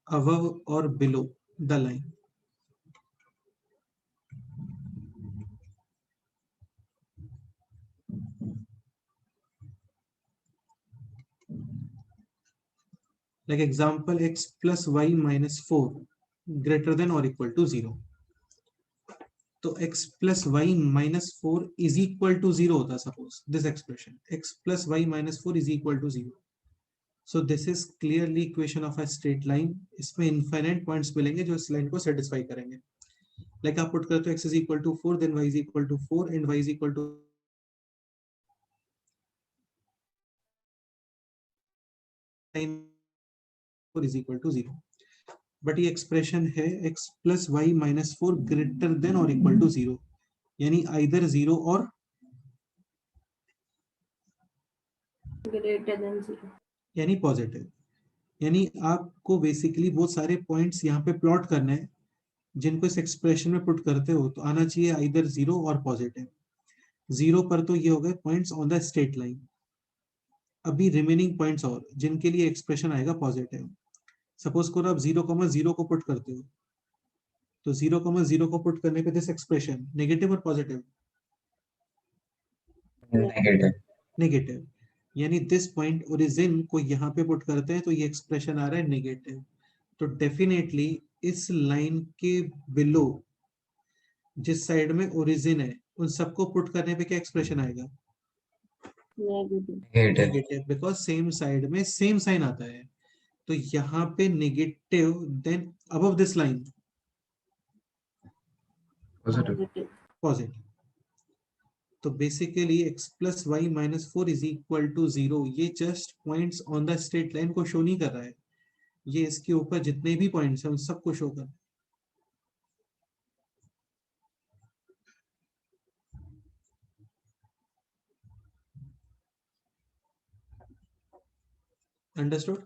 above or below the line. Like example, x plus y minus 4 greater than or equal to 0. तो x plus y minus 4 is equal to 0 होता, suppose this expression x plus y minus 4 is equal to 0. So this is clearly equation of a straight line. इसमें infinite points मिलेंगे जो इस line को satisfy करेंगे। Like आप put करते हो x is equal to 4, then y is equal to 4 and y is equal to 4 is equal to 0. But ये एक्सप्रेशन है x plus y minus 4 greater than or equal to 0, यानी either 0 और greater than 0, यानी positive. यानी आपको basically बहुत सारे points यहाँ पे प्लॉट करने हैं, जिनको इस एक्सप्रेशन में पुट करते हो तो आना चाहिए आइदर 0 और पॉजिटिव। 0 पर तो ये हो गए points on the straight line. अभी रिमेनिंग पॉइंट्स और जिनके लिए एक्सप्रेशन आएगा पॉजिटिव। सपोज करो आप 0,0 को पुट करते हो, तो 0,0 को पुट करने पे दिस एक्सप्रेशन नेगेटिव और पॉजिटिव? नेगेटिव। नेगेटिव, यानी दिस पॉइंट ओरिजिन को यहाँ पे पुट करते हैं तो ये एक्सप्रेशन आ रहा है नेगेटिव। तो डेफिनेटली इस लाइन के बिलो जिस साइड में ओरिजिन है उन सबको पुट करने पे क्या एक्सप्रेशन आएगा? नेगेटिव, बिकॉज सेम साइड में सेम साइन आता है। तो यहाँ पे negative, then above this line positive. तो basically x plus y minus 4 is equal to 0, ये just points on the straight line को शो नहीं कर रहा है, ये इसके ऊपर जितने भी पॉइंट्स हैं उन सबको शो कर रहा है। अंडरस्टूड?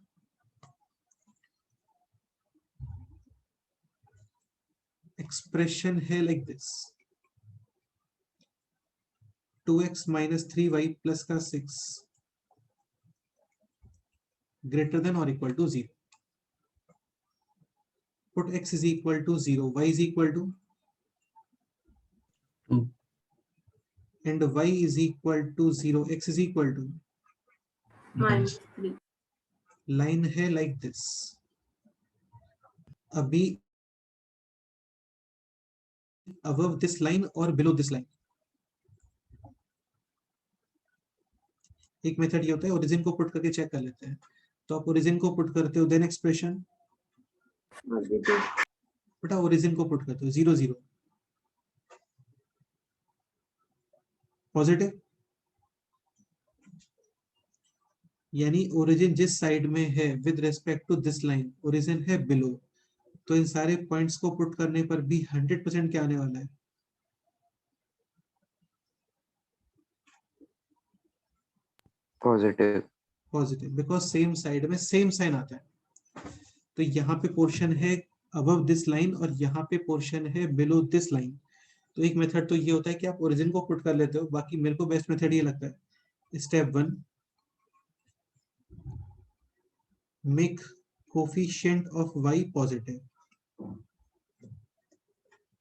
एक्सप्रेशन है like this, 2x minus 3y plus का 6 greater than or equal to 0. Put x is equal to 0, y is equal to 2. and y is equal to 0, x is equal to -3. Line है like this. अभी above this line or below this line? एक method ये होता है origin को put करके check कर लेते हैं। तो आप ओरिजिन को पुट करते हो देन एक्सप्रेशन, बेटा ओरिजिन को पुट करते हो 0 0 पॉजिटिव, यानी ओरिजिन जिस साइड में है with respect to this line origin है बिलो, तो इन सारे पॉइंट्स को पुट करने पर भी 100% क्या आने वाला है? Positive. Positive, because same side में सेम साइन आता है। तो यहाँ पे पोर्शन है अबव दिस लाइन और यहाँ पे पोर्शन है बिलो दिस लाइन। तो एक मेथड तो ये होता है कि आप ओरिजिन को पुट कर लेते हो, बाकी मेरे को बेस्ट मेथड ये लगता है step 1 make coefficient of y positive.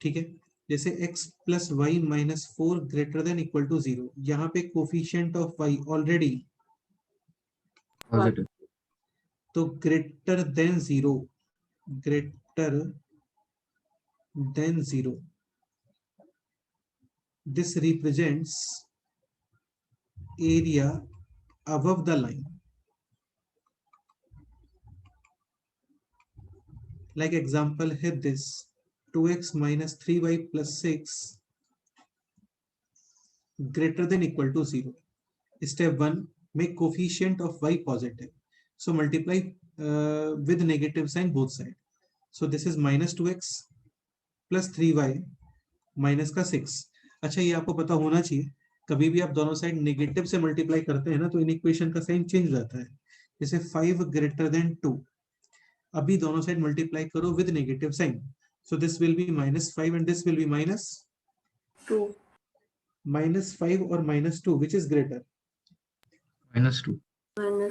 ठीक है, जैसे x plus y minus 4 greater than equal to 0, यहाँ पे coefficient of y already positive. तो greater than 0, greater than 0, this represents area above the line. Like example है this 2x minus 3y plus 6 greater than equal to 0. Step 1 make coefficient of y positive. So multiply with negative sign both side. So this is minus 2x plus 3y minus का 6. अच्छा, ये आपको पता होना चाहिए, कभी भी आप दोनों साइड नेगेटिव से मल्टीप्लाई करते हैं ना तो इन इक्वेशन का साइन चेंज हो जाता है। जैसे 5 ग्रेटर देन 2, अभी दोनों साइड मल्टीप्लाई करो with negative sign, so this will be -5 and this will be two. -5 और -2 which is greater? -2.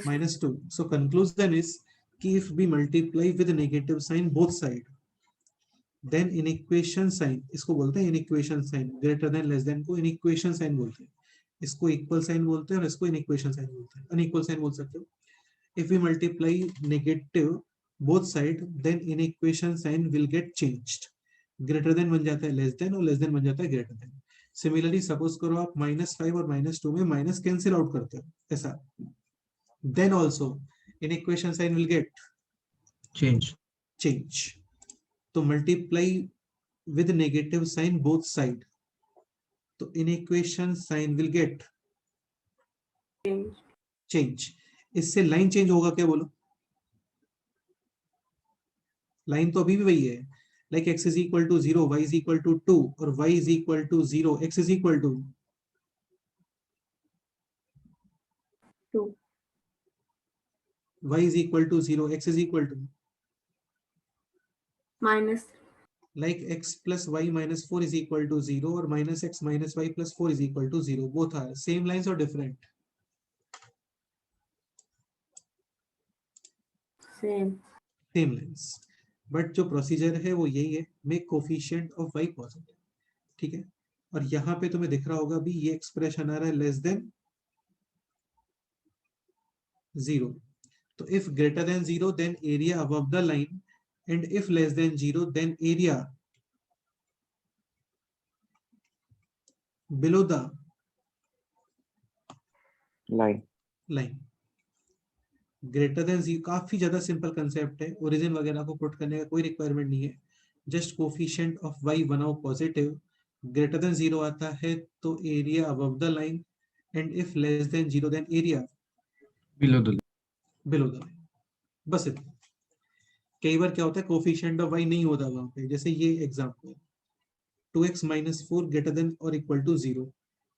-2. So conclusion is कि if we multiply with negative sign both side, then inequation sign, इसको बोलते हैं inequation sign, greater than less than को inequation sign बोलते हैं, इसको equal sign बोलते हैं और इसको इनइक्वेशन साइन बोलते हैं, अनइक्वल साइन बोल सकते हो। If we multiply negative both side then inequation sign will get changed, greater than बन जाता है लेस देन और लेस देन बन जाता है ग्रेटर देन। सिमिलरली सपोज करो आप -5 और -2 में माइनस कैंसिल आउट करते हो ऐसा, then also inequation sign will get change. तो multiply with negative sign both side, तो inequation sign will get change. इससे लाइन चेंज होगा क्या बोलो? लाइन तो अभी भी वही है, like x is equal to 0, y is equal to 2 और y is equal to 0, x is equal to 2, y is equal to 0, x is equal to minus like x plus y minus 4 is equal to 0 or minus x minus y plus 4 is equal to 0. Both are same lines or different? Same lines. But जो procedure है वो यही है, make coefficient of y positive. ठीक है, और यहाँ पे तुम्हें दिख रहा होगा भी ये एक्सप्रेशन आ रहा है लेस देन 0. तो if greater than 0 then area above the line, and if less than 0 then area below the line. Greater than 0 काफी ज्यादा सिंपल कंसेप्ट है, ओरिजिन वगैरह को पुट करने का कोई रिक्वायरमेंट नहीं है, जस्ट कोफिशिएंट ऑफ y बनाओ पॉजिटिव, ग्रेटर देन 0 आता है तो area above the line, and if less than 0 then area below the line. बस इतना। कई बार क्या होता है कोफिशिएंट ऑफ y नहीं होता वहां पे, जैसे ये example 2x minus 4 greater than or equal to 0,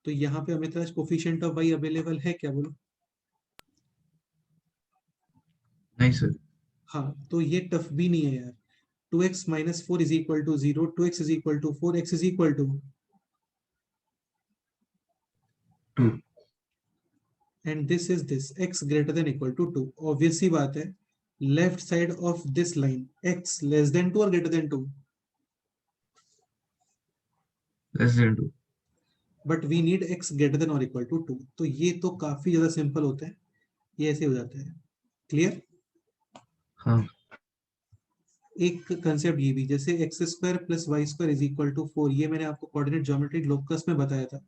तो यहाँ पे अमित राज कोफिशिएंट ऑफ y अवेलेबल है क्या बोलो? नहीं सर। हाँ, तो ये टफ भी नहीं है यार। 2x minus 4 is equal to 0, 2x is equal to 4, x is equal to 2, and this is this, x greater than equal to 2। Obvious सी बात है, left side of this line x less than 2 और greater than 2? Less than 2। But we need x greater than और equal to 2, तो ये तो काफी ज्यादा सिंपल होता है, ये ऐसे हो जाता है। क्लियर? हाँ। एक कंसेप्ट ये भी, जैसे x square plus y square is equal to 4, ये मैंने आपको कोऑर्डिनेट ज्योमेट्री लोकस में बताया था,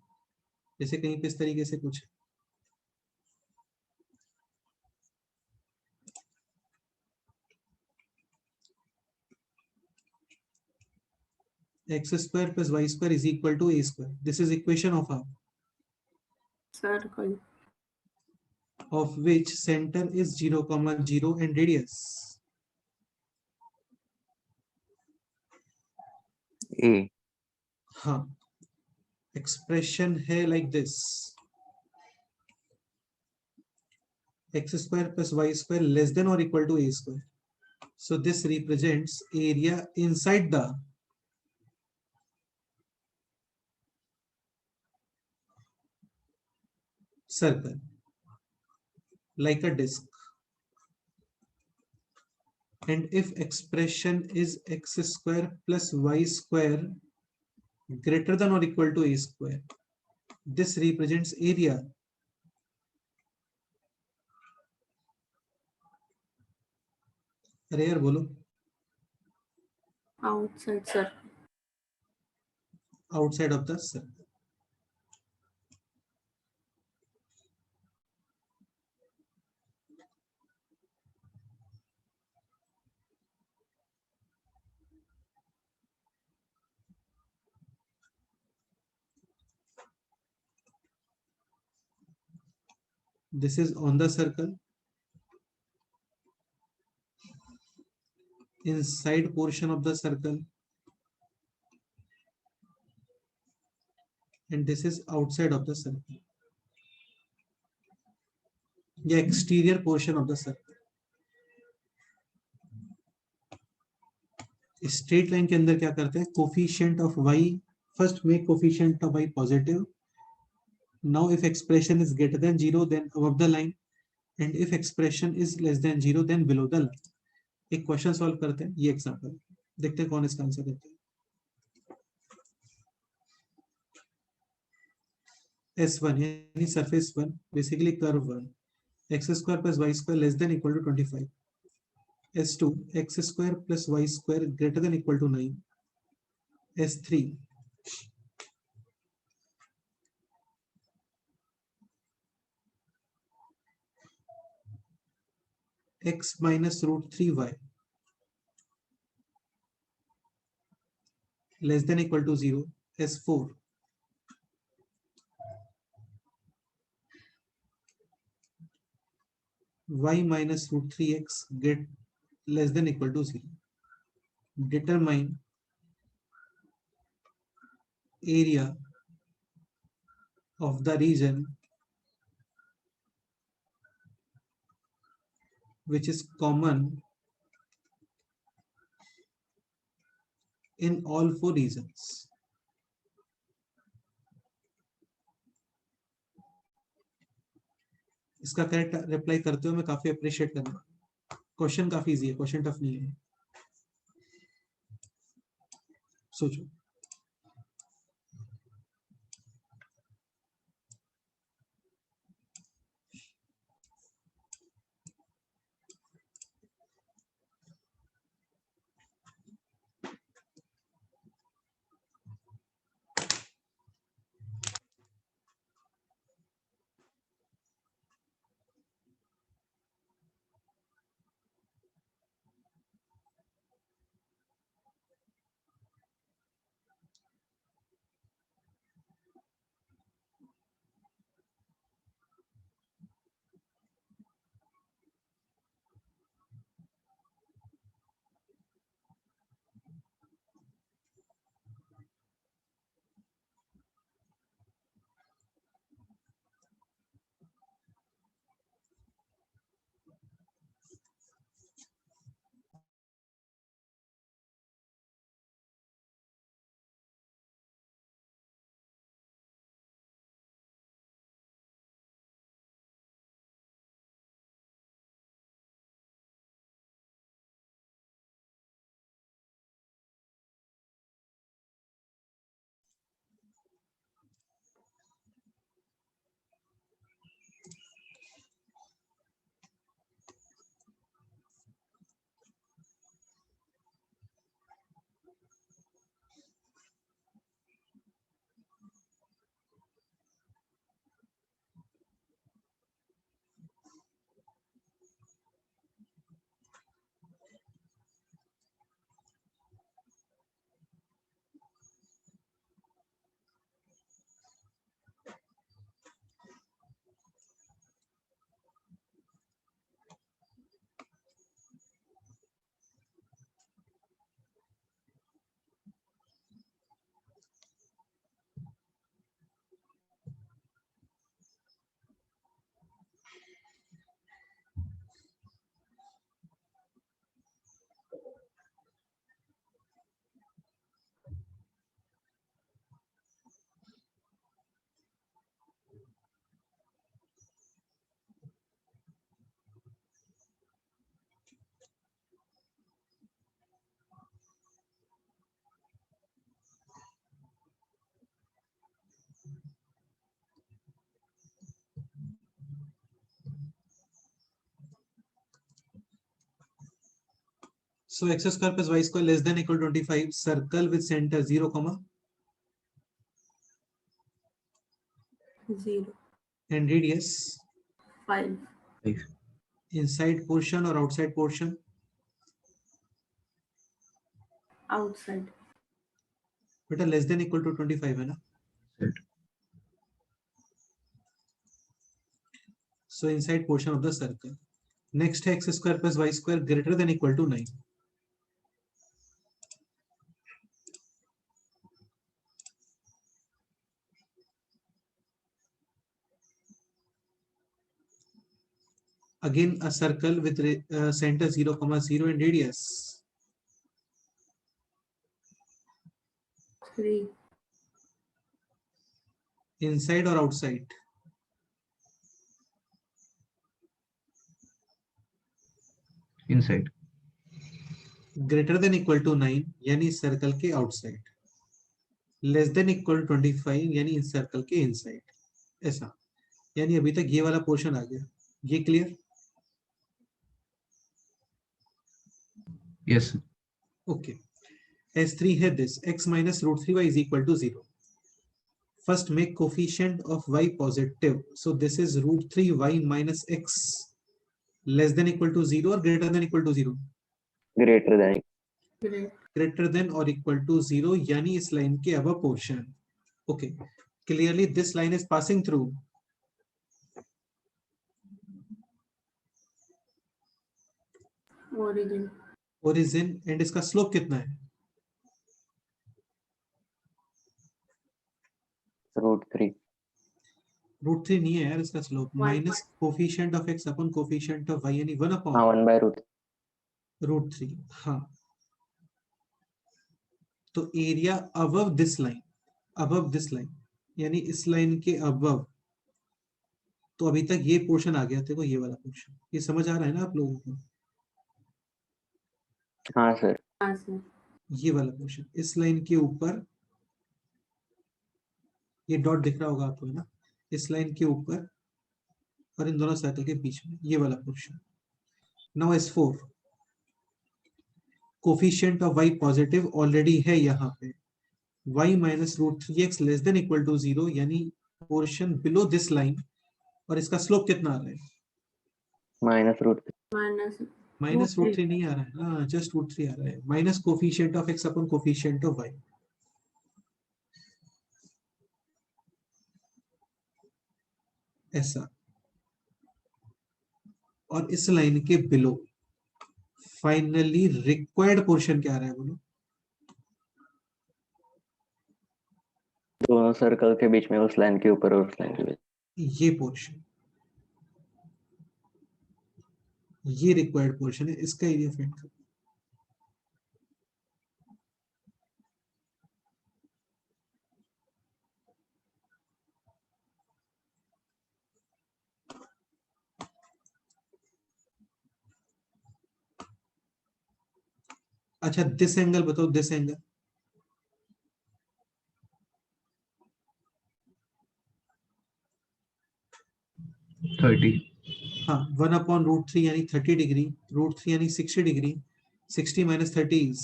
जैसे कहीं पे इस तरीके से कुछ x square plus y square is equal to a square. This is equation of a circle. of which center is 0, 0 and radius. A. हाँ, expression है like this: x square plus y square less than or equal to a square. So this represents area inside the circle, like a disk. And if expression is x square plus y square greater than or equal to a square, this represents area अरे यार बोलो Outside circle. outside of the circle. This is on the circle. Inside portion of the circle, and this is outside of the circle. The exterior portion of the circle. Straight line के अंदर क्या करते हैं? Coefficient of y, first make coefficient of y positive. Now if expression is greater than 0 then above the line, and if expression is less than 0 then below the line. एक question solve करते हैं, ये example देखते हैं कौन इसका answer देता है. S1 यानी surface 1 basically curve 1, x square plus y square less than equal to 25. S2 x square plus y square greater than equal to 9. S3 x minus root 3y less than equal to 0. S4 y minus root 3x get less than equal to 0. Determine area of the region which is common in all 4 regions. इसका correct reply करते हो मैं काफी appreciate करूंगा. Question काफी easy है, question tough नहीं है. सोचो. So x square plus y square less than equal to 25. Circle with center 0, 0, and radius 5, 5. inside portion or outside portion. outside, बेटा less than equal to 25 है ना. Set. So inside portion of the circle. Next है x square plus y square greater than equal to 9. Again a circle with center 0, 0 and radius 3, inside or outside. Inside. Greater than equal to 9 यानी circle के outside. Less than equal 25 यानी इस circle के inside. ऐसा यानी अभी तक ये वाला पोर्शन आ गया. ये क्लियर? Yes. Okay. S3 है this x minus root 3y is equal to 0. First make coefficient of y positive. So this is root 3y minus x less than equal to 0 or greater than equal to 0? Greater than. great, Greater than or equal to 0 यानी इस line के above portion. Okay. Clearly this line is passing through. origin, Origin and इसका slope कितना है? √3. Root 3 नहीं है यार इसका slope. One minus coefficient of x upon coefficient of y यानी 1 हाँ, अपॉन 1/√3. रूट 3. हाँ तो एरिया अबव दिस लाइन यानी इस लाइन के अबव. तो अभी तक ये पोर्शन आ गया. देखो ये वाला पोर्शन. ये समझ आ रहा है ना आप लोगों को? हाँ सर. हाँ सर, ये वाला पोर्शन इस लाइन के ऊपर. ये डॉट दिख रहा होगा आपको है ना? इस लाइन के ऊपर और इन दोनों सर्कल के बीच में ये वाला portion. Now S4 coefficient of y positive already है यहाँ पे. y minus root 3x less than equal to 0 यानी पोर्शन बिलो दिस लाइन. और इसका स्लोप कितना आ रहा है? -√3. minus माइनस Root रूट 3 नहीं आ रहा है. हाँ जस्ट रूट 3 आ रहा है. Minus coefficient of x upon coefficient of y. ऐसा. और इस लाइन के बिलो फाइनली रिक्वायर्ड पोर्शन क्या आ रहा है बोलो? दोनों सर्कल के बीच में, उस लाइन के ऊपर और उस लाइन के बीच. ये पोर्शन. ये रिक्वायर्ड पोर्शन है. इसका एरिया फाइंड करो. अच्छा दिस एंगल बताओ. This angle 30. हाँ 1 अपॉन रूट 3 यानी 30 डिग्री. रूट 3 यानी 60 डिग्री. 60 minus 30 is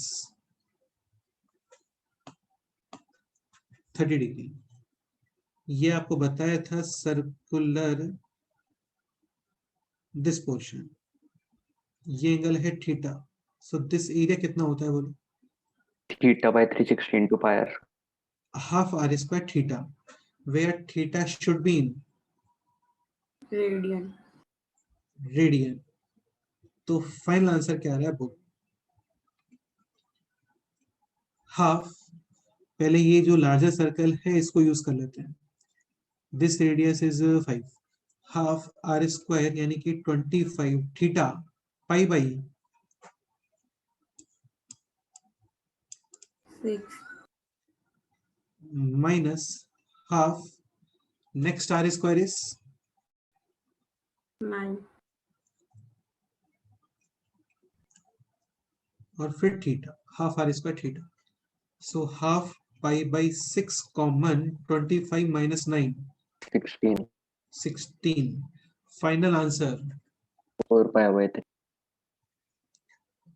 30 degree. ये आपको बताया था सर्कुलर दिस पोर्शन. ये एंगल है थीटा. सो दिस एरिया कितना होता है बोलो? θ/360 into pi r. Half r square theta. Where theta should be in radian, radian. तो फाइनल आंसर क्या आ रहा है बोलो? हाफ. पहले ये जो लार्जर सर्कल है इसको यूज कर लेते हैं. This radius is 5. Half r square यानी कि 25 theta pi by 6, minus half. Next r square is 9, और फिर theta. Half r square theta. So half pi by 6 common 25 minus 9 16. 16. Final answer 4 pi/3.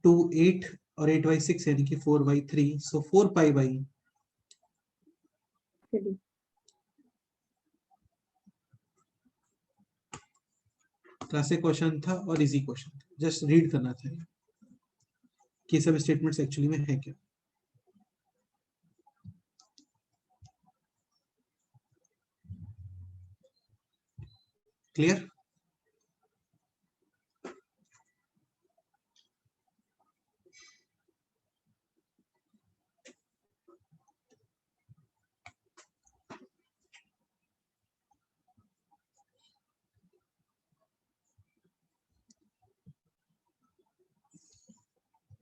28 और 8/6 यानी कि 4/3, सो 4 π/, क्लासिक क्वेश्चन था और easy question था, जस्ट रीड करना था कि सब स्टेटमेंट्स एक्चुअली में है क्या। क्लियर?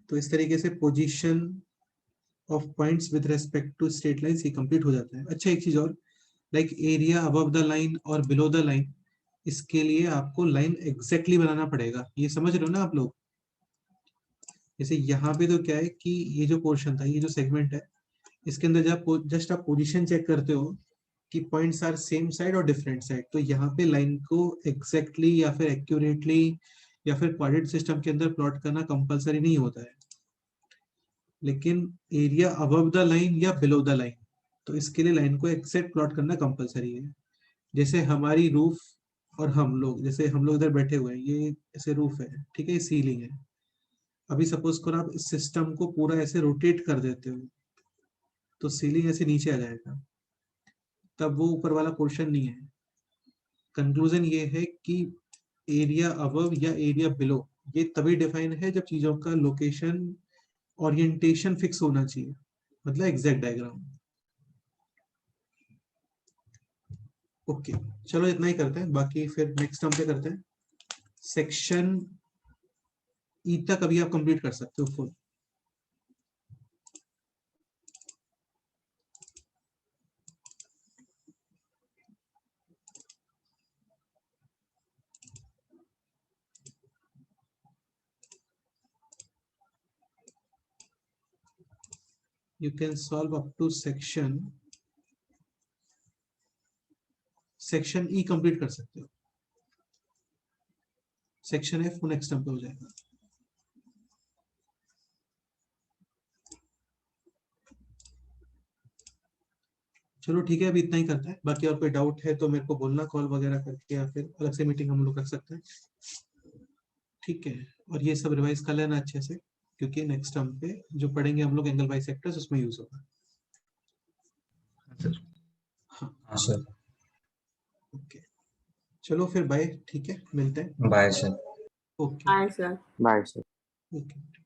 तो इस तरीके से position of points with respect to straight lines ये कंप्लीट हो जाता है। अच्छा, एक चीज और, like area above the line और बिलो द लाइन, इसके लिए आपको लाइन एग्जैक्टली बनाना पड़ेगा। ये समझ रहे हो ना आप लोग? जैसे यहाँ पे तो क्या है कि ये जो पोर्शन था, ये जो सेगमेंट है, इसके अंदर जब जस्ट आप पोजीशन चेक करते हो कि पॉइंट्स आर सेम साइड और डिफरेंट साइड, तो यहाँ पे लाइन को एग्जैक्टली या फिर एक्यूरेटली या फिर कोऑर्डिनेट सिस्टम के अंदर प्लॉट करना कंपलसरी नहीं होता है। लेकिन एरिया अबव द लाइन या बिलो द लाइन, तो इसके लिए लाइन को एग्जैक्ट प्लॉट करना कंपलसरी है। जैसे हमारी रूफ और हम लोग, जैसे हम लोग इधर बैठे हुए हैं, ये ऐसे रूफ है, ठीक है, ये सीलिंग है। अभी सपोज करो आप इस सिस्टम को पूरा ऐसे रोटेट कर देते हो, तो सीलिंग ऐसे नीचे आ जाएगा, तब वो ऊपर वाला पोर्शन नहीं है। कंक्लूजन ये है कि एरिया अबव या एरिया बिलो ये तभी डिफाइन है जब चीजों का लोकेशन ओरिएंटेशन फिक्स होना चाहिए, मतलब एग्जैक्ट डायग्राम। ओके, चलो इतना ही करते हैं, बाकी फिर नेक्स्ट टर्म पे करते हैं। सेक्शन ई तक अभी आप कंप्लीट कर सकते हो full. You can solve up to section E complete कर सकते हो। सेक्शन एफ नेक्स्ट टर्म पे हो जाएगा। चलो ठीक है, अभी इतना ही करते हैं, बाकी और कोई डाउट है तो मेरे को बोलना कॉल वगैरह करके, या फिर अलग से मीटिंग हम लोग कर सकते हैं, ठीक है। और ये सब रिवाइज कर लेना अच्छे से, क्योंकि नेक्स्ट टर्म पे जो पढ़ेंगे हम लोग एंगल बाइसेक्टर्स, उसमें यूज होगा। सर। हाँ सर। ओके, चलो फिर बाय, ठीक है, मिलते हैं। Bye sir. Okay bye sir. Bye sir. Okay.